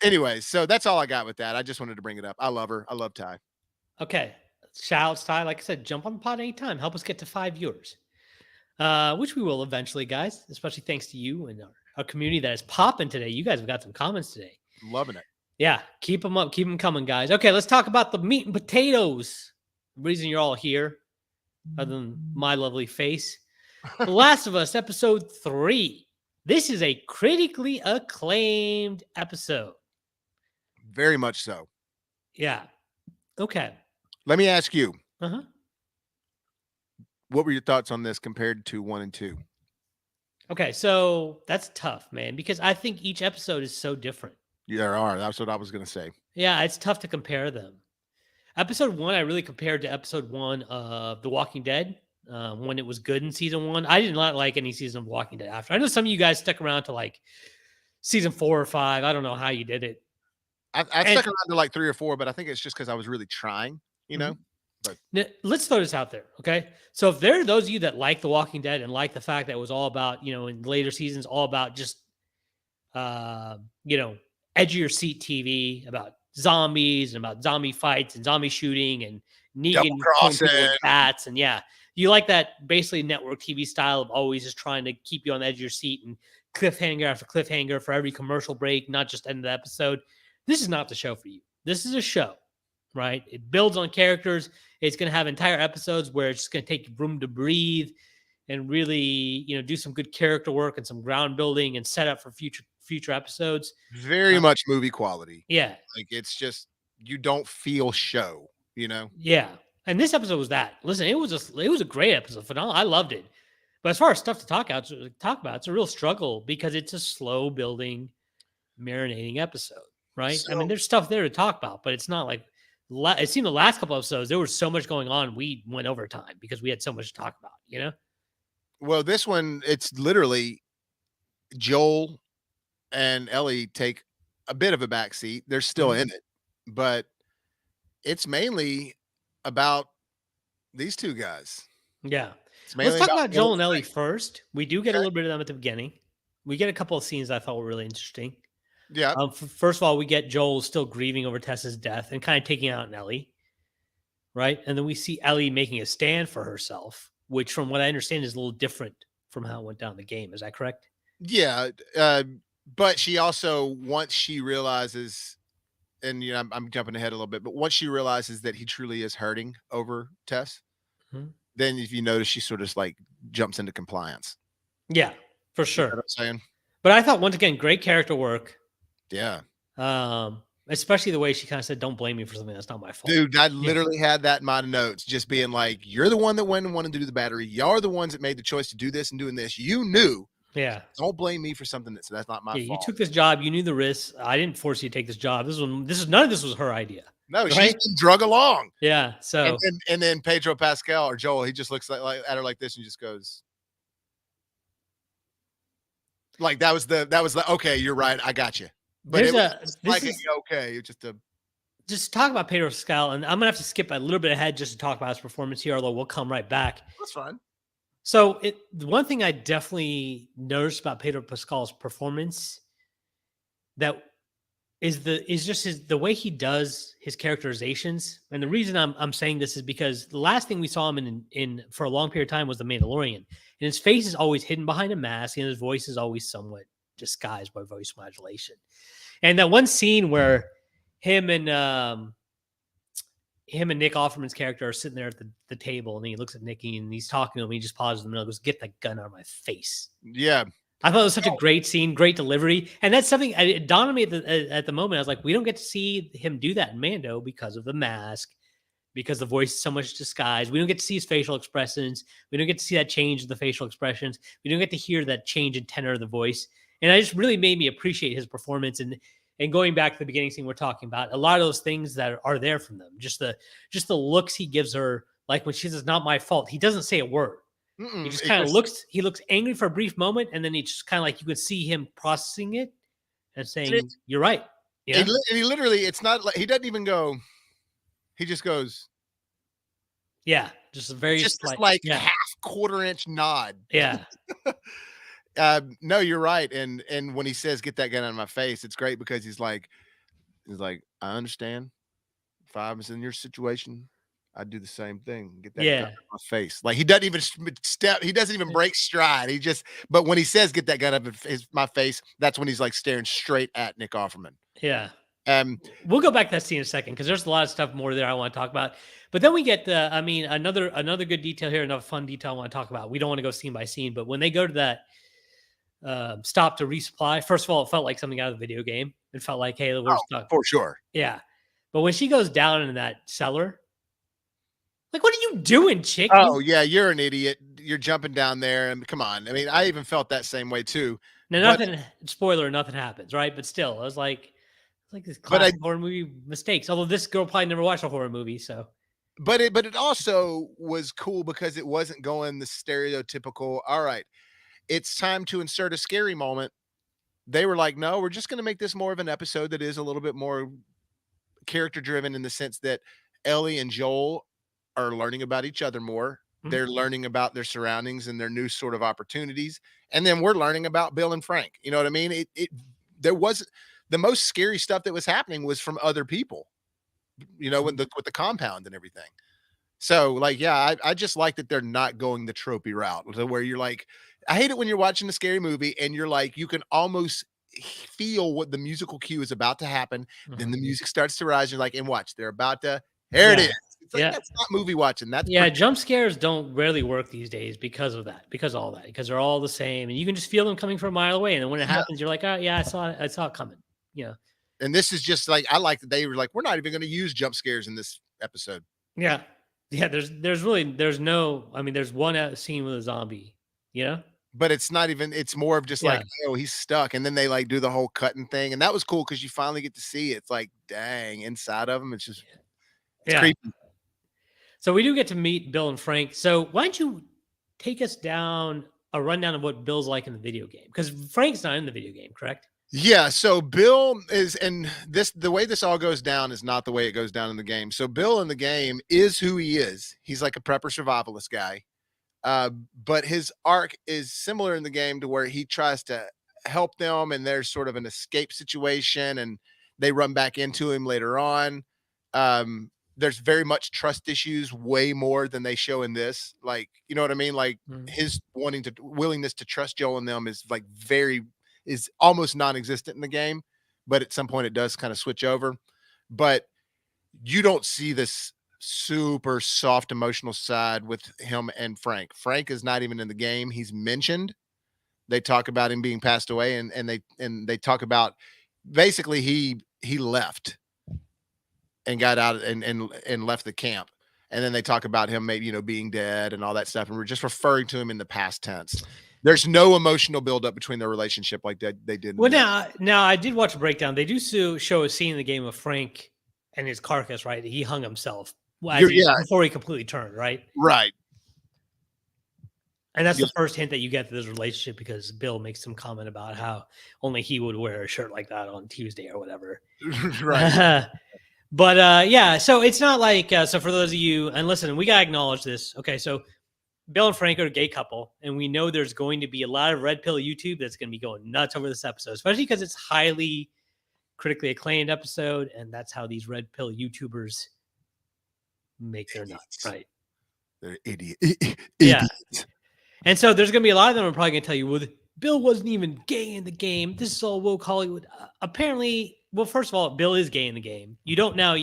Anyways, so that's all I got with that. I just wanted to bring it up. I love her. I love Ty. Okay. Shout outs, Ty. Like I said, jump on the pod anytime. Help us get to 5 viewers. Which we will eventually, guys, especially thanks to you and our community that is popping today. You guys have got some comments today. Loving it. Yeah, keep them up. Keep them coming, guys. Okay, let's talk about the meat and potatoes. The reason you're all here, other than my lovely face. The Last of Us, episode 3. This is a critically acclaimed episode. Very much so. Yeah. Okay. Let me ask you, Uh-huh. what were your thoughts on this compared to 1 and 2? Okay, so that's tough, man, because I think each episode is so different. Yeah, there are. That's what I was going to say. Yeah, it's tough to compare them. Episode 1, I really compared to episode 1 of The Walking Dead when it was good in season 1. I did not like any season of Walking Dead after. I know some of you guys stuck around to like season 4 or 5. I don't know how you did it. I stuck around to like 3 or 4, but I think it's just because I was really trying, you know. But Now, let's throw this out there, okay? So if there are those of you that like The Walking Dead and like the fact that it was all about, in later seasons, all about just, edge of your seat TV about zombies and about zombie fights and zombie shooting and Negan killing Double-crossing. people with bats, and yeah, you like that basically network TV style of always just trying to keep you on the edge of your seat and cliffhanger after cliffhanger for every commercial break, not just end of the episode. This is not the show for you. This is a show, right? It builds on characters. It's going to have entire episodes where it's just going to take room to breathe and really, do some good character work and some ground building and set up for future episodes. Very much movie quality. Yeah. Like it's just you don't feel show, you know? Yeah. And this episode was that. Listen, it was a great episode. Phenomenal. I loved it. But as far as stuff to talk about, it's a real struggle because it's a slow building, marinating episode, right? I mean, there's stuff there to talk about, but it's not like it seemed the last couple episodes there was so much going on. We went over time because we had so much to talk about. Well, this one, it's literally Joel and Ellie take a bit of a backseat. They're still in it, but it's mainly about these 2 guys. Yeah. It's mainly Let's talk about Joel and Ellie. Ellie first. We do get a little bit of them at the beginning. We get a couple of scenes I thought were really interesting. Yeah. First of all, we get Joel still grieving over Tessa's death and kind of taking out Ellie, right? And then we see Ellie making a stand for herself, which, from what I understand, is a little different from how it went down in the game. Is that correct? Yeah. But she also, once she realizes, and I'm jumping ahead a little bit, but once she realizes that he truly is hurting over Tess, then if you notice, she sort of like jumps into compliance. Yeah, for sure. You know what I'm saying? But I thought, once again, great character work. Yeah. Especially the way she kind of said, "Don't blame me for something that's not my fault." Dude, I literally had that in my notes, just being like, you're the one that went and wanted to do the battery. Y'all are the ones that made the choice to do this and doing this. You knew. Yeah. Don't blame me for something that's not my fault. You took this job. You knew the risks. I didn't force you to take this job. None of this was her idea. No, right? She's been drug along. Yeah. So and then Pedro Pascal or Joel, he just looks like at her like this and just goes, like that was the okay, you're right, I got you. But okay, just talk about Pedro Pascal, and I'm gonna have to skip a little bit ahead just to talk about his performance here, although we'll come right back. That's fine. So the one thing I definitely noticed about Pedro Pascal's performance that is just the way he does his characterizations. And the reason I'm saying this is because the last thing we saw him in for a long period of time was The Mandalorian. And his face is always hidden behind a mask, and his voice is always somewhat disguised by voice modulation. And that one scene where him and Nick Offerman's character are sitting there at the table, and he looks at Nikki and he's talking to him. And he just pauses in the middle and goes, "Get that gun out of my face." Yeah. I thought it was such a great scene, great delivery. And that's something it dawned on me at the moment. I was like, we don't get to see him do that in Mando because of the mask, because the voice is so much disguised. We don't get to see his facial expressions. We don't get to see that change in the facial expressions. We don't get to hear that change in tenor of the voice. And it just really made me appreciate his performance. And going back to the beginning scene we're talking about, a lot of those things that are there from them, just the looks he gives her, like when she says, "Not my fault," he doesn't say a word. He just kind of looks. He looks angry for a brief moment, and then he just kind of like you could see him processing it and saying, "You're right." Yeah, and he literally, it's not like he doesn't even go. He just goes. Yeah, just a very just slight, like half quarter-inch nod. Yeah. No, you're right. And when he says, "Get that gun out of my face," it's great because he's like, "I understand. If I was in your situation, I'd do the same thing. Get that gun out of my face." Like he doesn't even step. He doesn't even break stride. He just. But when he says, "Get that gun out of my face," that's when he's like staring straight at Nick Offerman. Yeah. We'll go back to that scene in a second because there's a lot of stuff more there I want to talk about. But then we get another good detail here, another fun detail I want to talk about. We don't want to go scene by scene, but when they go to that stop to resupply, first of all, it felt like something out of the video game. It felt like, hey, we're stuck. For sure. Yeah. But when she goes down in that cellar, like, what are you doing, chick? Oh, yeah, you're an idiot. You're jumping down there. And come on. I mean, I even felt that same way too. Now, spoiler, nothing happens, right? But still, I was like this classic horror movie mistakes. Although this girl probably never watched a horror movie, so. But it also was cool because it wasn't going the stereotypical, all right, it's time to insert a scary moment. They were like, no, we're just going to make this more of an episode that is a little bit more character driven in the sense that Ellie and Joel are learning about each other more. Mm-hmm. They're learning about their surroundings and their new sort of opportunities. And then we're learning about Bill and Frank. You know what I mean? There was the most scary stuff that was happening was from other people, you know, with the compound and everything. So like, yeah, I just like that they're not going the tropey route where you're like, I hate it when you're watching a scary movie and you're like, you can almost feel what the musical cue is about to happen. Mm-hmm. Then the music starts to rise. You're like, and watch, they're about to, here it is. It's like, that's not movie watching. That's jump scares don't rarely work these days because of that, because they're all the same. And you can just feel them coming from a mile away. And then when it happens, you're like, oh yeah, I saw it coming. Yeah. And this is just like, I like that they were like, we're not even going to use jump scares in this episode. Yeah. Yeah. There's no, I mean, there's one scene with a zombie, you know? But it's not even, it's more of just like, oh, he's stuck. And then they like do the whole cutting thing. And that was cool because you finally get to see it. It's like, dang, inside of him. It's just, it's creepy. So we do get to meet Bill and Frank. So why don't you take us down a rundown of what Bill's like in the video game? Because Frank's not in the video game, correct? Yeah, so Bill is, and the way this all goes down is not the way it goes down in the game. So Bill in the game is who he is. He's like a prepper survivalist guy. But his arc is similar in the game to where he tries to help them and there's sort of an escape situation and they run back into him later on. There's very much trust issues, way more than they show in this. Like, you know what I mean? Like his willingness to trust Joel and them is like is almost non-existent in the game, but at some point it does kind of switch over. But you don't see this super soft emotional side with him and Frank. Frank is not even in the game. He's mentioned. They talk about him being passed away and they talk about basically he left and got out and left the camp. And then they talk about him maybe, being dead and all that stuff. And we're just referring to him in the past tense. There's no emotional buildup between their relationship like they did. Well, now I did watch a breakdown. They do show a scene in the game of Frank and his carcass, right? He hung himself before he completely turned, right? Right. And that's the first hint that you get to this relationship because Bill makes some comment about how only he would wear a shirt like that on Tuesday or whatever. Right. But so it's not like, so for those of you, and listen, we got to acknowledge this. Okay, so Bill and Frank are a gay couple, and we know there's going to be a lot of red pill YouTube that's going to be going nuts over this episode, especially because it's highly critically acclaimed episode, and that's how these red pill YouTubers make their nuts, right? They're idiots. Yeah. And so there's going to be a lot of them are probably going to tell you, well, Bill wasn't even gay in the game. This is all woke Hollywood. Apparently, well, first of all, Bill is gay in the game. You don't now.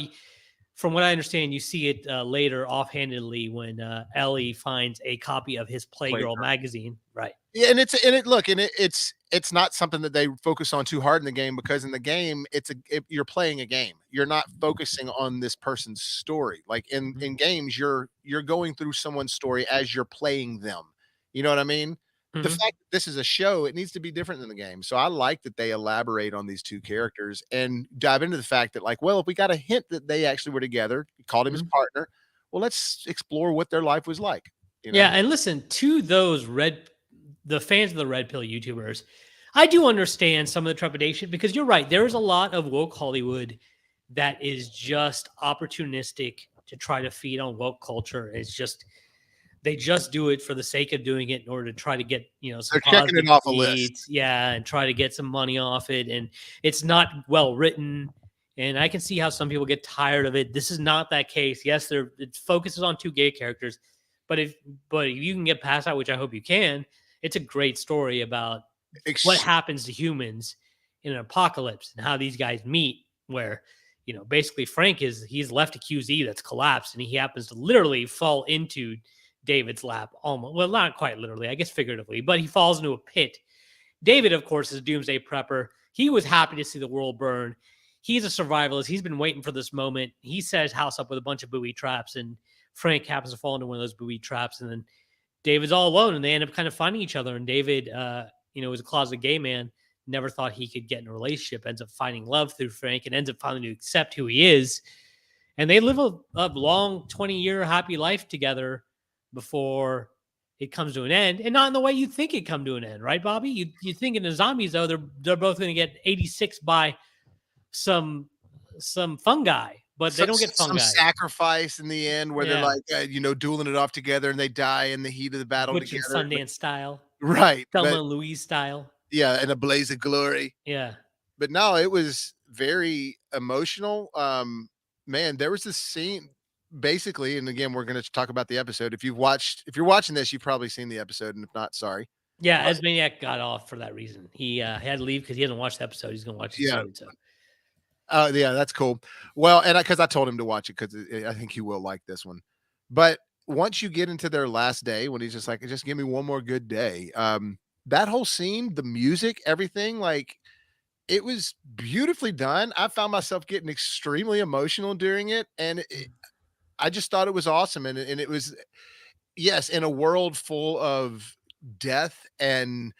From what I understand, you see it later offhandedly when Ellie finds a copy of his Playgirl Playground. magazine. Right. Yeah, and it's not something that they focus on too hard in the game, because in the game you're playing a game. You're not focusing on this person's story. Like Mhm. in games, you're going through someone's story as you're playing them. You know what I mean? The Mhm. fact that this is a show, it needs to be different than the game. So I like that they elaborate on these two characters and dive into the fact that, like, well, if we got a hint that they actually were together, he called him his Mhm. partner. Well, let's explore what their life was like. You Yeah, know, and listen to the fans of the Red Pill YouTubers. I do understand some of the trepidation because you're right. There is a lot of woke Hollywood that is just opportunistic to try to feed on woke culture. It's just they just do it for the sake of doing it in order to try to get some they're checking positive it off a list. tweets, yeah, and try to get some money off it. And it's not well written. And I can see how some people get tired of it. This is not that case. Yes, it focuses on two gay characters, but if you can get past that, which I hope you can, it's a great story about what Ex- happens to humans in an apocalypse and how these guys meet. Where basically Frank he's left a QZ that's collapsed, and he happens to literally fall into David's lap, almost, well, not quite literally, I guess figuratively, but he falls into a pit. David, of course, is a doomsday prepper. He was happy to see the world burn. He's a survivalist. He's been waiting for this moment. He set his house up with a bunch of booby traps, and Frank happens to fall into one of those booby traps. And then David's all alone, and they end up kind of finding each other. And David, was a closet gay man, never thought he could get in a relationship, ends up finding love through Frank, and ends up finally to accept who he is. And they live a long 20-year happy life together before it comes to an end, and not in the way you think it come to an end, right, Bobby? You think in the zombies though they're both going to get 86 by some fungi, but they don't get some fungi. sacrifice in the end where they're Yeah, like, dueling it off together and they die in the heat of the battle Butch and together. But Sundance style, right, Thelma but and Louise style. yeah, in a blaze of glory. Yeah, But no, it was very emotional. Man, there was this scene basically, and again, we're going to talk about the episode. If you're watching this, you've probably seen the episode, and if not, sorry. yeah. But Esmaniac got off for that reason. He had to leave because he hasn't watched the episode. He's going to watch it yeah, soon. So yeah, that's cool. Well, and because I told him to watch it because I think he will like this one. But once you get into their last day, when he's just like, just give me one more good day. That whole scene, the music, everything, like it was beautifully done. I found myself getting extremely emotional during it, and I just thought it was awesome. And it was, yes, in a world full of death and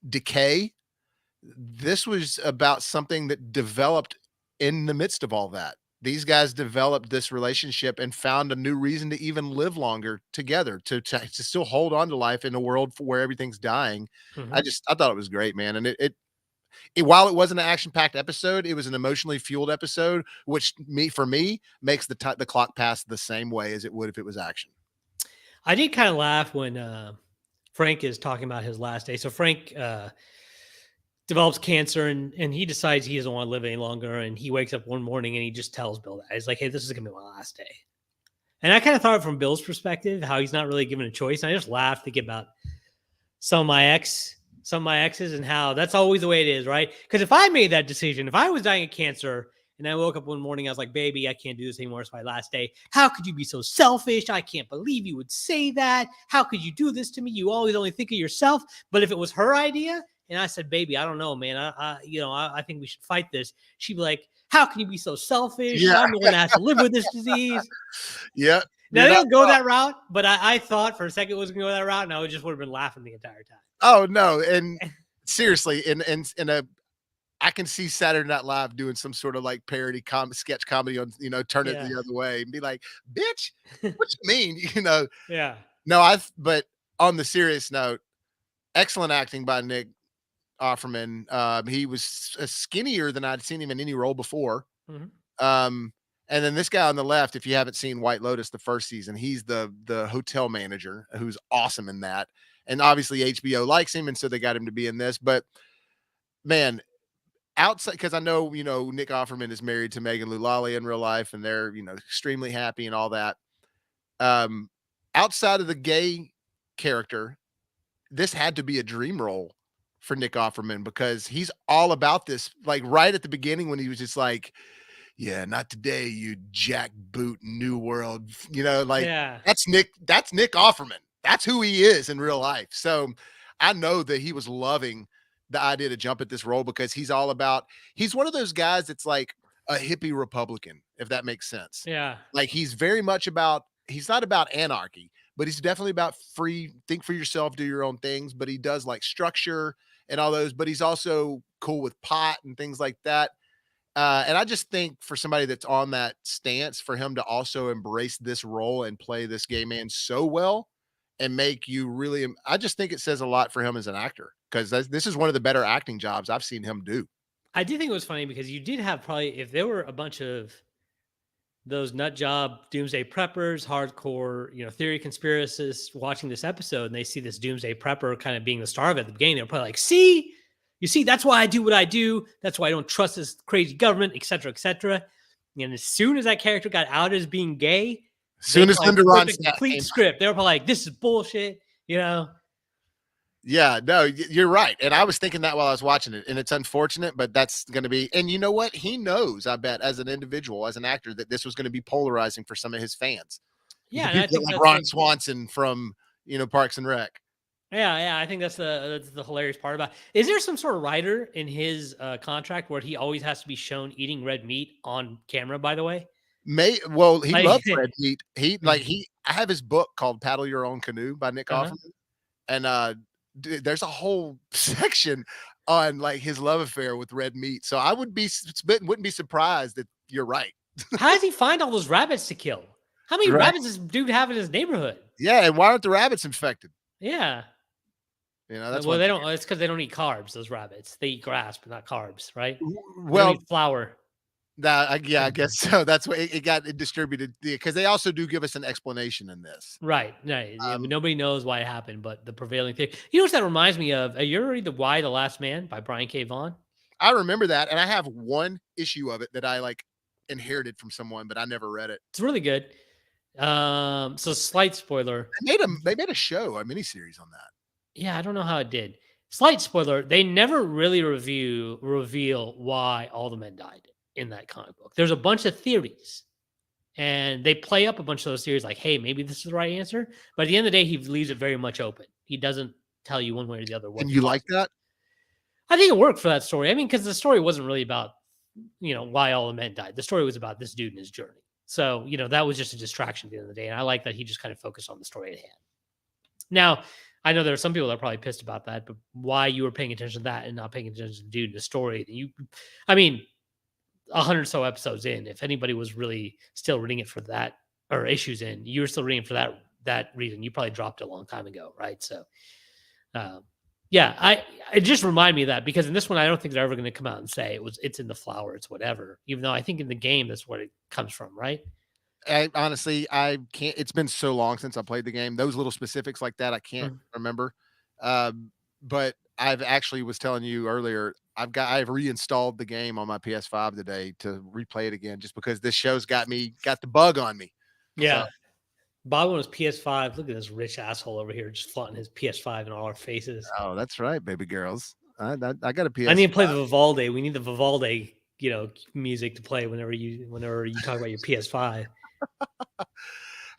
decay, this was about something that developed in the midst of all that. These guys developed this relationship and found a new reason to even live longer together, to still hold on to life in a world where everything's dying. mhm. I thought it was great, man. And while it wasn't an action-packed episode, it was an emotionally fueled episode, which for me makes the clock pass the same way as it would if it was action. I did kind of laugh when Frank is talking about his last day. So Frank develops cancer, and he decides he doesn't want to live any longer. And he wakes up one morning and he just tells Bill that he's like, "Hey, this is gonna be my last day." And I kind of thought from Bill's perspective, how he's not really given a choice. And I just laughed thinking about some of my exes, and how that's always the way it is, right? Because if I made that decision, if I was dying of cancer and I woke up one morning, I was like, "Baby, I can't do this anymore. It's my last day." How could you be so selfish? I can't believe you would say that. How could you do this to me? You always only think of yourself. But if it was her idea, and I said, "Baby, I don't know, man. I think we should fight this," she'd be like, "How can you be so selfish? Yeah, I'm the one that has to live with this disease." yeah, Now you're they not don't go wrong. that route, but I thought for a second it was going to go that route, and I would just would have been laughing the entire Oh no, and seriously, in a I can see Saturday Night Live doing some sort of like parody sketch comedy on, turn it time. the other way and be like, "Bitch, what you mean?" You know. Yeah. No, but on the serious note, excellent acting by Nick Offerman. He was skinnier than I'd seen him in any role before. Mhm. Um, and then this guy on the left, if you haven't seen White Lotus the first season, he's the hotel manager who's awesome in that. And obviously HBO likes him, and so they got him to be in this. But man, outside, because I know Nick Offerman is married to Megan Mullally in real life, and they're extremely happy and all that. Um, Outside of the gay character, this had to be a dream role for Nick Offerman because he's all about this. Like right at the beginning when he was just like, yeah, not today, you jackboot New World. Like Yeah. That's Nick Offerman. That's who he is in real life. So I know that he was loving the idea to jump at this role because he's one of those guys that's like a hippie Republican, if that makes sense. Yeah. Like he's not about anarchy, but he's definitely about free, think for yourself, do your own things. But he does like structure and all those, but he's also cool with pot and things like that. And I just think for somebody that's on that stance, for him to also embrace this role and play this gay man so well and make you really, I just think it says a lot for him as an actor because this is one of the better acting jobs I've seen him do. I did think it was funny because you did have probably, if there were a bunch of those nut job doomsday preppers, hardcore, theory conspiracists watching this episode and they see this doomsday prepper kind of being the star of it at the beginning, they're probably like, see, you see, that's why I do what I do. That's why I don't trust this crazy government, et cetera, et cetera. And as soon as that character got out as being gay, As soon as Linda flipped Ronstadt a complete came, script. They were probably like, this is bullshit, yeah, no, you're right. And I was thinking that while I was watching it, and it's unfortunate, but that's going to be, and you know what? He knows, I bet, as an individual, as an actor, that this was going to be polarizing for some of his fans. Yeah, The and I people think like that's Ron Swanson from, Parks and Rec. yeah. I think that's the hilarious part about it. Is there some sort of writer in his contract where he always has to be shown eating red meat on camera? By the way, He like, loves red meat. I have his book called Paddle Your Own Canoe by Nick uh-huh. Offerman. And there's a whole section on like his love affair with red meat. So I wouldn't be surprised that you're right. How does he find all those rabbits to kill? How many Right. rabbits does this dude have in his neighborhood? Yeah, and why aren't the rabbits infected? Yeah. That's Well, one they thing. don't. It's because they don't eat carbs. Those rabbits, they eat grass, but not carbs, right? They don't Well, eat flour. I guess so. That's what it got distributed because they also do give us an explanation in this. Right. Right. Yeah, but Um, nobody knows why it happened, but the prevailing theory. You know what that reminds me of? You ever read The Why the Last Man by Brian K. Vaughan? I remember that, and I have one issue of it that I like inherited from someone, but I never read it. It's really good. So slight spoiler. They made a show, a miniseries on that. Yeah, I don't know how it did. Slight spoiler, they never really reveal why all the men died in that comic book. There's a bunch of theories. And they play up a bunch of those theories like, hey, maybe this is the right answer. But at the end of the day, he leaves it very much open. He doesn't tell you one way or the other what And the you cause like is. that? I think it worked for that story. I mean, because the story wasn't really about, why all the men died. The story was about this dude and his journey. So, that was just a distraction at the end of the day. And I like that he just kind of focused on the story at hand. Now, I know there are some people that are probably pissed about that, but why you were paying attention to that and not paying attention to the dude in the story? 100 so episodes in, if anybody was really still reading it for that, or issues in, you were still reading for that reason, you probably dropped it a long time ago, right? So, yeah, it just reminded me of that because in this one, I don't think they're ever going to come out and say it's in the flower, it's whatever. Even though I think in the game that's what it comes from, right? I can't. It's been so long since I played the game. Those little specifics like that, I can't remember. But I've actually was telling you earlier, I've reinstalled the game on my PS5 today to replay it again, just because this show's got the bug on me. Yeah. So, Bob on his PS5. Look at this rich asshole over here just flaunting his PS5 in all our faces. oh, that's right, baby girls. I got a PS5. I need to play the Vivaldi. We need the Vivaldi, music to play whenever you talk about your PS5.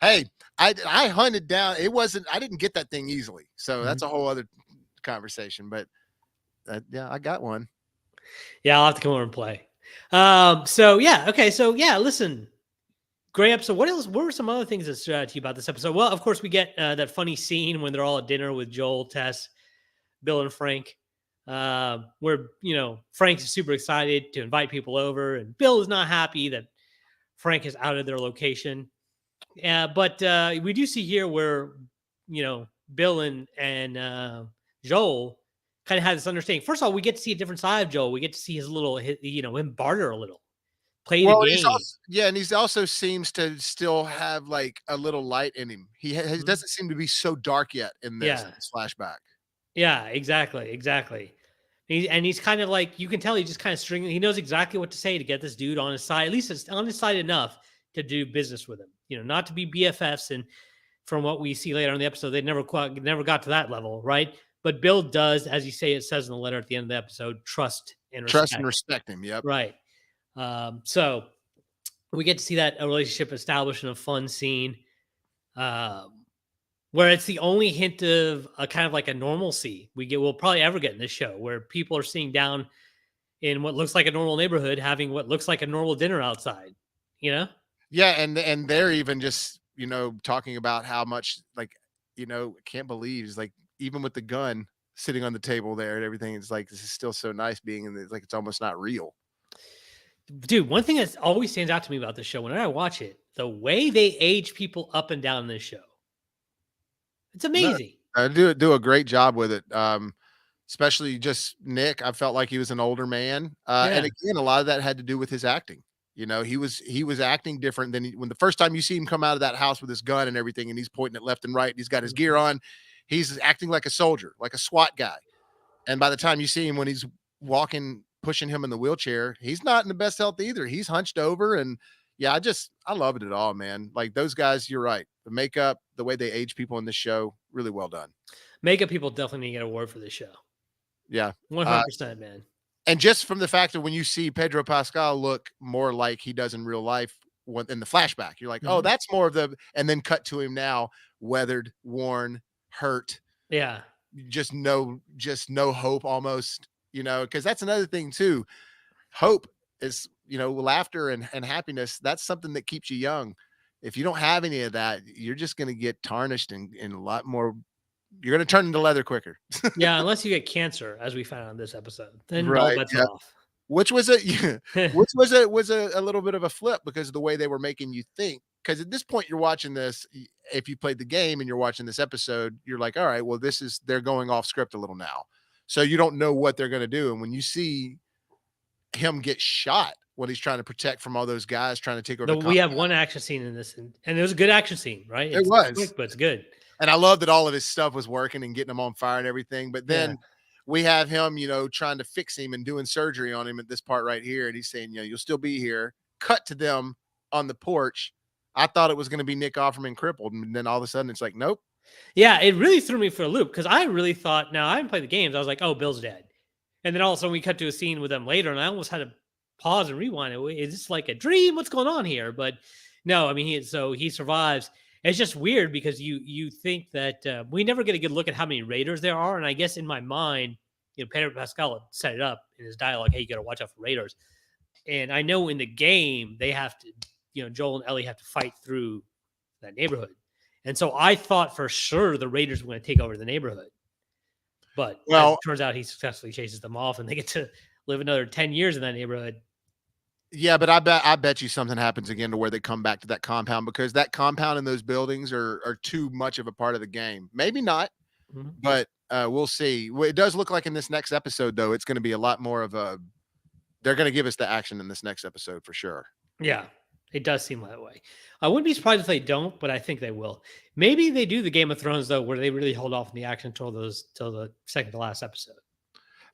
Hey, I hunted down. I didn't get that thing easily, so that's a whole other conversation. But yeah, I got one. Yeah, I'll have to come over and play. So yeah, okay. So yeah, listen, great episode. What else? What were some other things that stood out to you about this episode? Well, of course, we get that funny scene when they're all at dinner with Joel, Tess, Bill, and Frank. Where Frank is super excited to invite people over, and Bill is not happy that Frank has outed their location. But we do see here where Bill and Joel kind of had this understanding. First of all, we get to see a different side of Joel. We get to see him barter a little, play the game. And he's also seems to still have like a little light in him. He doesn't seem to be so dark yet in this flashback. Yeah, exactly. He's kind of like, you can tell he's just kind of stringing. He knows exactly what to say to get this dude on his side. At least it's on his side enough to do business with him. Not to be BFFs. And from what we see later in the episode, they never got to that level, right? But Bill does, as you say, it says in the letter at the end of the episode, trust and Trust and respect. respect him. Yep. Right. So we get to see that a relationship established in a fun scene, um, where it's the only hint of a kind of like a normalcy we'll probably ever get in this show, where people are sitting down in what looks like a normal neighborhood, having what looks like a normal dinner outside. You know? Yeah, and they're even just, talking about how much, like, can't believe it's like, even with the gun sitting on the table there and everything, it's like, this is still so nice being in this, like, it's almost not real. Dude, one thing that always stands out to me about this show whenever I watch it, the way they age people up and down this show. It's No, amazing. do a great job with it. Especially just Nick, I felt like he was an older man. And Yeah. again, a lot of that had to do with his acting. He was acting different than when the first time you see him come out of that house with his gun and everything, and he's pointing it left and right, and he's got his gear Mhm. on. He's acting like a soldier, like a SWAT guy. And by the time you see him when he's walking, pushing him in the wheelchair, he's not in the best health either. He's hunched over, and yeah, I love it all, man. Like those guys, you're right. The makeup, the way they age people in this show, really well done. Makeup people definitely need to get an award for this show. Yeah. Uh, 100%, man. and just from the fact that when you see Pedro Pascal look more like he does in real life in the flashback, you're like, oh, Mhm. that's more of and then cut to him now, weathered, worn, hurt, Yeah. just no hope almost, because that's another thing too. Hope is, laughter and happiness. That's something that keeps you young. If you don't have any of that, you're just going to get tarnished and a lot more. You're going to turn into leather quicker. Yeah, unless you get cancer, as we found on this episode, then all Right. bets Yeah. are off. Which was a which was a little bit of a flip because of the way they were making you think. Because at this point, you're watching this. If you played the game and you're watching this episode, you're like, all right, well, they're going off script a little now. So you don't know what they're going to do. And when you see him get shot when he's trying to protect from all those guys trying to take over the We have compound, one action scene in this, and it was a good action scene, right? it It's was. quick, but it's good. And I love that all of his stuff was working and getting him on fire and everything. But Yeah. then we have him, trying to fix him and doing surgery on him at this part right here. And he's saying, you'll still be here. Cut to them on the porch. I thought it was going to be Nick Offerman crippled. And then all of a sudden it's like, nope. Yeah, it really threw me for a loop because I really thought, now I haven't played the games. I was like, oh, Bill's dead. And then all of a sudden we cut to a scene with them later, and I almost had to pause and rewind it. Is this like a dream? What's going on here? But no, I mean, he survives. It's just weird because you think that we never get a good look at how many Raiders there are. And I guess in my mind, Pedro Pascal set it up in his dialogue. Hey, you got to watch out for Raiders. And I know in the game, they have to, Joel and Ellie have to fight through that neighborhood. And so I thought for sure the Raiders were going to take over the neighborhood. But as it turns out, he successfully chases them off, and they get to live another 10 years in that neighborhood. Yeah, but I bet you something happens again to where they come back to that compound because that compound and those buildings are too much of a part of the game. Maybe not, but we'll see. It does look like in this next episode, though, it's going to be a lot more of a. They're going to give us the action in this next episode for sure. Yeah, it does seem that way. I wouldn't be surprised if they don't, but I think they will. Maybe they do the Game of Thrones though, where they really hold off on the action till the second to last episode.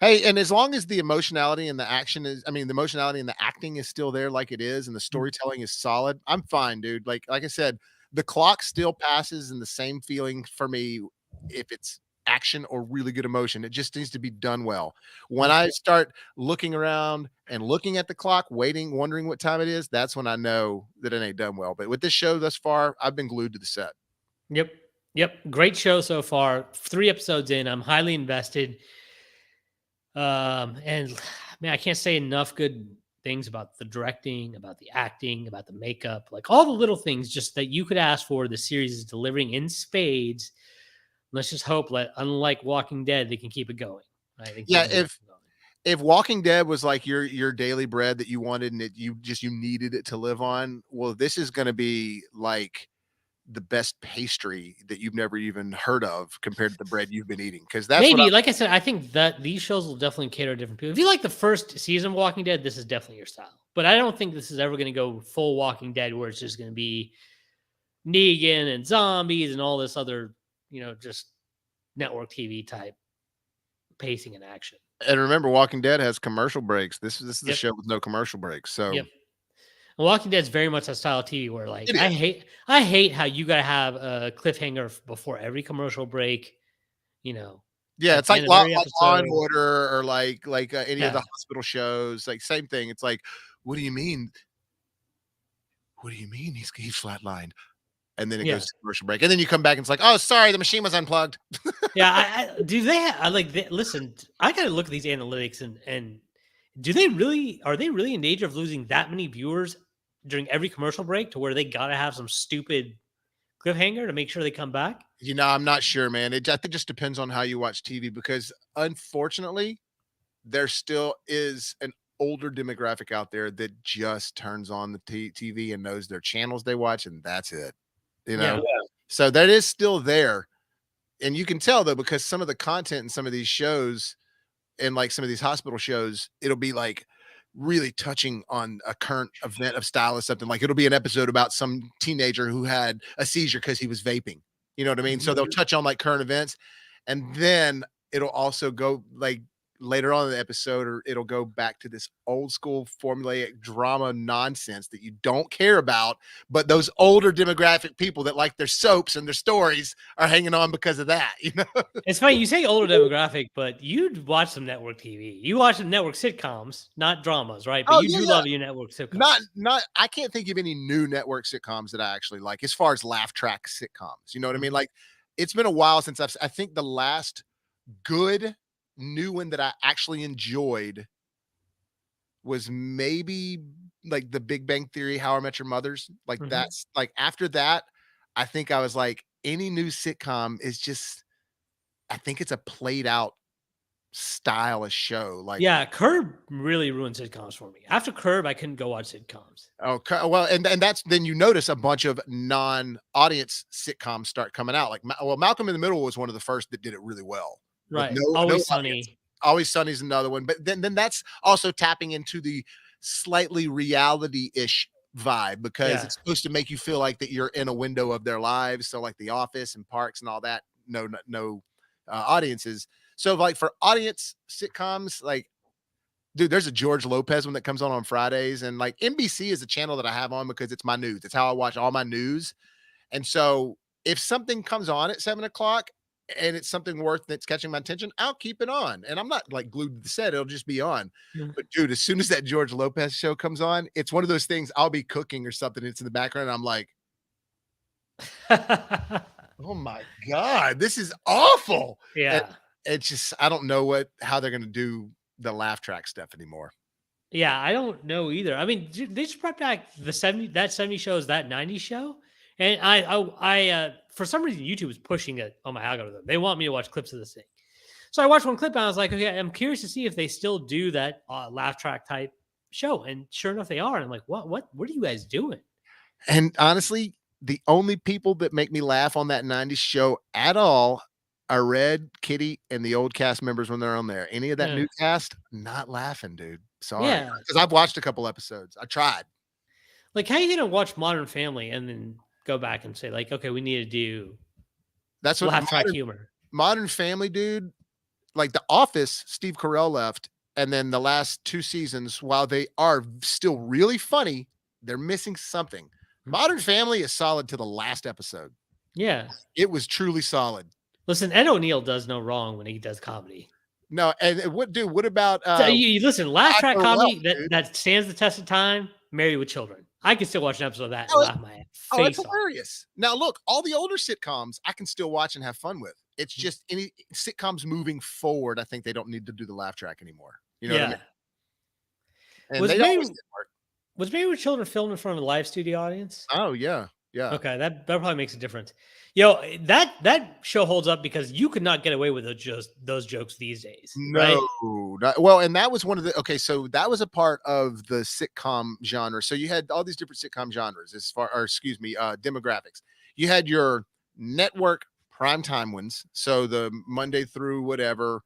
Hey, and as long as the emotionality and the action is, the emotionality and the acting is still there like it is, and the storytelling is solid, I'm fine, dude. Like I said, the clock still passes in the same feeling for me if it's action or really good emotion. It just needs to be done well. When I start looking around and looking at the clock, waiting, wondering what time it is, that's when I know that it ain't done well. But with this show thus far, I've been glued to the set. Yep. Great show so far. 3 episodes in, I'm highly invested. And man, I can't say enough good things about the directing, about the acting, about the makeup, like all the little things just that you could ask for. The series is delivering in spades. Let's just hope that, unlike Walking Dead, they can keep it going. Right? Yeah, if Walking Dead was like your daily bread that you wanted and you needed it to live on, well, this is going to be like the best pastry that you've never even heard of compared to the bread you've been eating. Because that's maybe, like I said, I think that these shows will definitely cater to different people. If you like the first season of Walking Dead, this is definitely your style. But I don't think this is ever going to go full Walking Dead where it's just going to be Negan and zombies and all this other, just network TV type pacing and action. And remember, Walking Dead has commercial breaks. This is a show with no commercial breaks. So Walking Dead is very much a style of TV where, like, I hate how you gotta have a cliffhanger before every commercial break. Yeah, at it's the like end of every Law and episode. Order or like any of the Yeah, hospital shows, like same thing. It's like, what do you mean? What do you mean he's flatlined? And then it goes yeah. to commercial break, and then you come back and it's like, oh, sorry, the machine was unplugged. Yeah, I do they I like they, listen, I gotta look at these analytics and do they really are they really in danger of losing that many viewers during every commercial break to where they gotta have some stupid cliffhanger to make sure they come back? I'm not sure, man. I think it just depends on how you watch TV because unfortunately, there still is an older demographic out there that just turns on the TV and knows their channels they watch, and that's it. You know, Yeah. yeah. So that is still there, and you can tell though because some of the content in some of these shows and like some of these hospital shows, it'll be like really touching on a current event of style or something. Like it'll be an episode about some teenager who had a seizure because he was vaping. You know what I mean? So Mhm. they'll touch on like current events, and then it'll also go like later on in the episode, or it'll go back to this old school formulaic drama nonsense that you don't care about, but those older demographic people that like their soaps and their stories are hanging on because of that, you know? It's funny you say older demographic, but you'd watch some network TV. You watch some network sitcoms, not dramas, right? But Oh you yeah, do yeah. love your network Not sitcoms. not I can't think of any new network sitcoms that I actually like as far as laugh track sitcoms, you know what I mean? Mhm. Like, it's been a while since I think the last good new one that I actually enjoyed was maybe, like, The Big Bang Theory, How I Met Your Mothers, like, Mhm. that's like, after that, I think I was like, any new sitcom is just I think it's a played out style of show, like Yeah, Curb really ruined sitcoms for me. After Curb, I couldn't go watch sitcoms. okay, well, and that's then you notice a bunch of non-audience sitcoms start coming out, like, Malcolm in the Middle was one of the first that did it really well with Right. no Always audience. Sunny. Always Sunny's another one, but then that's also tapping into the slightly reality-ish vibe because Yeah. it's supposed to make you feel like that you're in a window of their lives, so, like, The Office and Parks and all that, no, audiences. So, like, for audience sitcoms, like, dude, there's a George Lopez one that comes on Fridays, and like NBC is a channel that I have on because it's my news. It's how I watch all my news. And so if something comes on at 7 o'clock and it's something worth that's catching my attention, I'll keep it on. And I'm not like glued to the set, it'll just be on. Mm. But dude, as soon as that George Lopez show comes on, it's one of those things I'll be cooking or something. It's in the background. And I'm like, oh my God, this is awful. And Yeah. it's just, I don't know how they're going to do the laugh track stuff anymore. Yeah, I don't know either. I mean, they just brought back the 70 shows, that 90 show. And for some reason YouTube is pushing it on my algorithm. They want me to watch clips of this thing. So I watched one clip and I was like, okay, I'm curious to see if they still do that laugh track type show. And sure enough, they are. And I'm like, what are you guys doing? And honestly, the only people that make me laugh on that 90s show at all are Red, Kitty, and the old cast members when they're on there. Any of that Yeah. new cast, not laughing, dude. Sorry. Yeah. Because I've watched a couple episodes. I tried. Like, how you gonna watch Modern Family and then go back and say, like, okay, we need to do That's what laugh track humor? Modern Family, dude, like The Office, Steve Carell left, and then the last 2 seasons, while they are still really funny, they're missing something. Modern Family is solid to the last episode. Yeah. It was truly solid. Listen, Ed O'Neill does no wrong when he does comedy. No, and what about, So you listen, laugh track Dr. Welch, comedy dude? that stands the test of time. Married with Children. I can still watch an episode of that and Oh, it laugh my oh, it's face off. hilarious. Now look, all the older sitcoms I can still watch and have fun with. It's Mm. just any sitcoms moving forward, I think they don't need to do the laugh track anymore. You know what I mean? Yeah. And Was they always Married did work. was Married with Children filmed in front of a live studio audience? Oh, yeah, yeah. Okay, that probably makes a difference. Yo, that show holds up because you could not get away with those jokes these days, right? No, well, and that was one of the okay, so that was a part of the sitcom genre. So you had all these different sitcom genres as far or excuse me, demographics. You had your network primetime ones, so the Monday through whatever,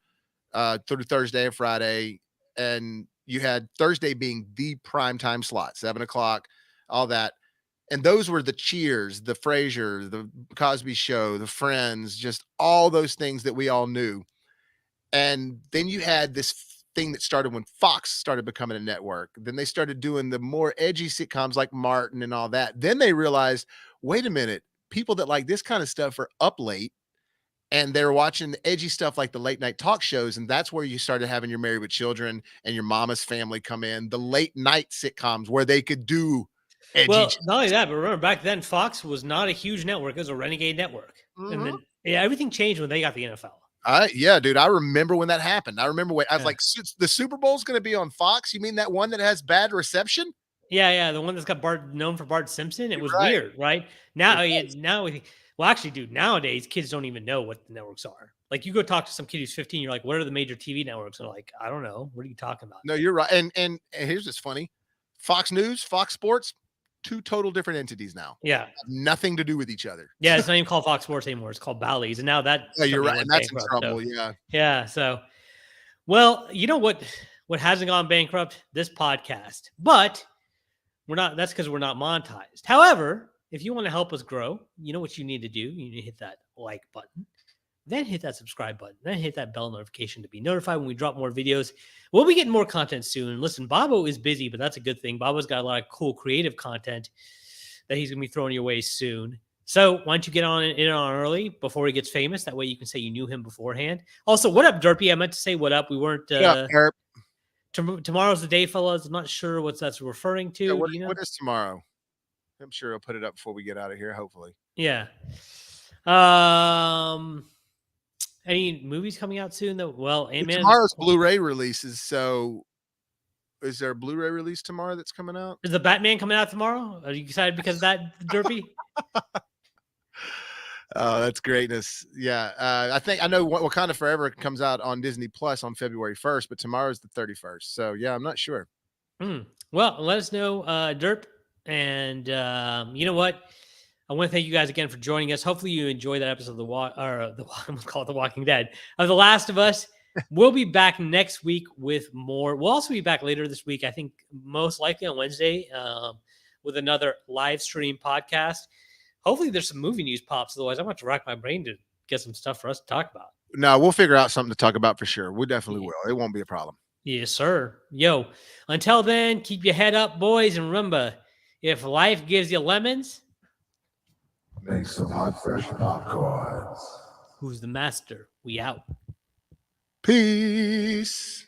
through Thursday and Friday, and you had Thursday being the primetime slot, 7 o'clock, all that. And those were the Cheers, the Frasier, the Cosby Show, the Friends, just all those things that we all knew. And then you had this thing that started when Fox started becoming a network. Then they started doing the more edgy sitcoms like Martin and all that. Then they realized, wait a minute, people that like this kind of stuff are up late and they're watching the edgy stuff like the late night talk shows, and that's where you started having your Married with Children and your Mama's Family come in, the late night sitcoms where they could do edgy. Well, not only that, but remember back then, Fox was not a huge network; it was a renegade network, and Mhm. then everything changed when they got the NFL. Yeah, dude, I remember when that happened. I remember when I was Yeah. like, the Super Bowl's going to be on Fox. You mean that one that has bad reception? Yeah, the one that's got Bart known for Bart Simpson. It You're was right. weird, right? Now, It was. now we think, well, actually, dude, nowadays kids don't even know what the networks are. Like, you go talk to some kid who's 15, you're like, "What are the major TV networks?" And they're like, "I don't know. What are you talking about?" No, you're right. And here's what's funny: Fox News, Fox Sports, two total different entities now. Yeah, Have nothing to do with each other. yeah. It's not even called Fox Sports anymore. It's called Bally's, and now that Yeah, you're company right, and went that's in bankrupt. trouble. So, Yeah. yeah. So, well, you know what? What hasn't gone bankrupt? This podcast, but we're not. That's because we're not monetized. However, if you want to help us grow, you know what you need to do. You need to hit that like button, then hit that subscribe button, then hit that bell notification to be notified when we drop more videos. We'll be getting more content soon. Listen, Bobo is busy, but that's a good thing. Bobo's got a lot of cool creative content that he's gonna be throwing your way soon. So why don't you get on in on early before he gets famous? That way you can say you knew him beforehand. Also, what up, Derpy? I meant to say what up. We weren't. Yeah. Herb. Tomorrow's the day, fellas. I'm not sure what that's referring to. Yeah, Do you know? what is tomorrow? I'm sure I'll put it up before we get out of here. Hopefully. Yeah. Any movies coming out soon though? Well, Ant-Man. Tomorrow's Blu-ray releases. So, is there a Blu-ray release tomorrow that's coming out? Is the Batman coming out tomorrow? Are you excited because of that, Derpy? Oh, that's greatness. Yeah. I think I know Wakanda Forever comes out on Disney Plus on February 1st, but tomorrow's the 31st. So, yeah, I'm not sure. Well, let us know, Derp. And you know what? I want to thank you guys again for joining us. Hopefully, you enjoyed that episode of I'm gonna call it The Walking Dead of The Last of Us. We'll be back next week with more. We'll also be back later this week. I think most likely on Wednesday with another live stream podcast. Hopefully, there's some movie news pops. Otherwise, I'm going to rack my brain to get some stuff for us to talk about. No, we'll figure out something to talk about for sure. We definitely will. It won't be a problem. Yes, sir. Yo, until then, keep your head up, boys. And remember, if life gives you lemons, make some hot, fresh popcorns. Who's the master? We out. Peace.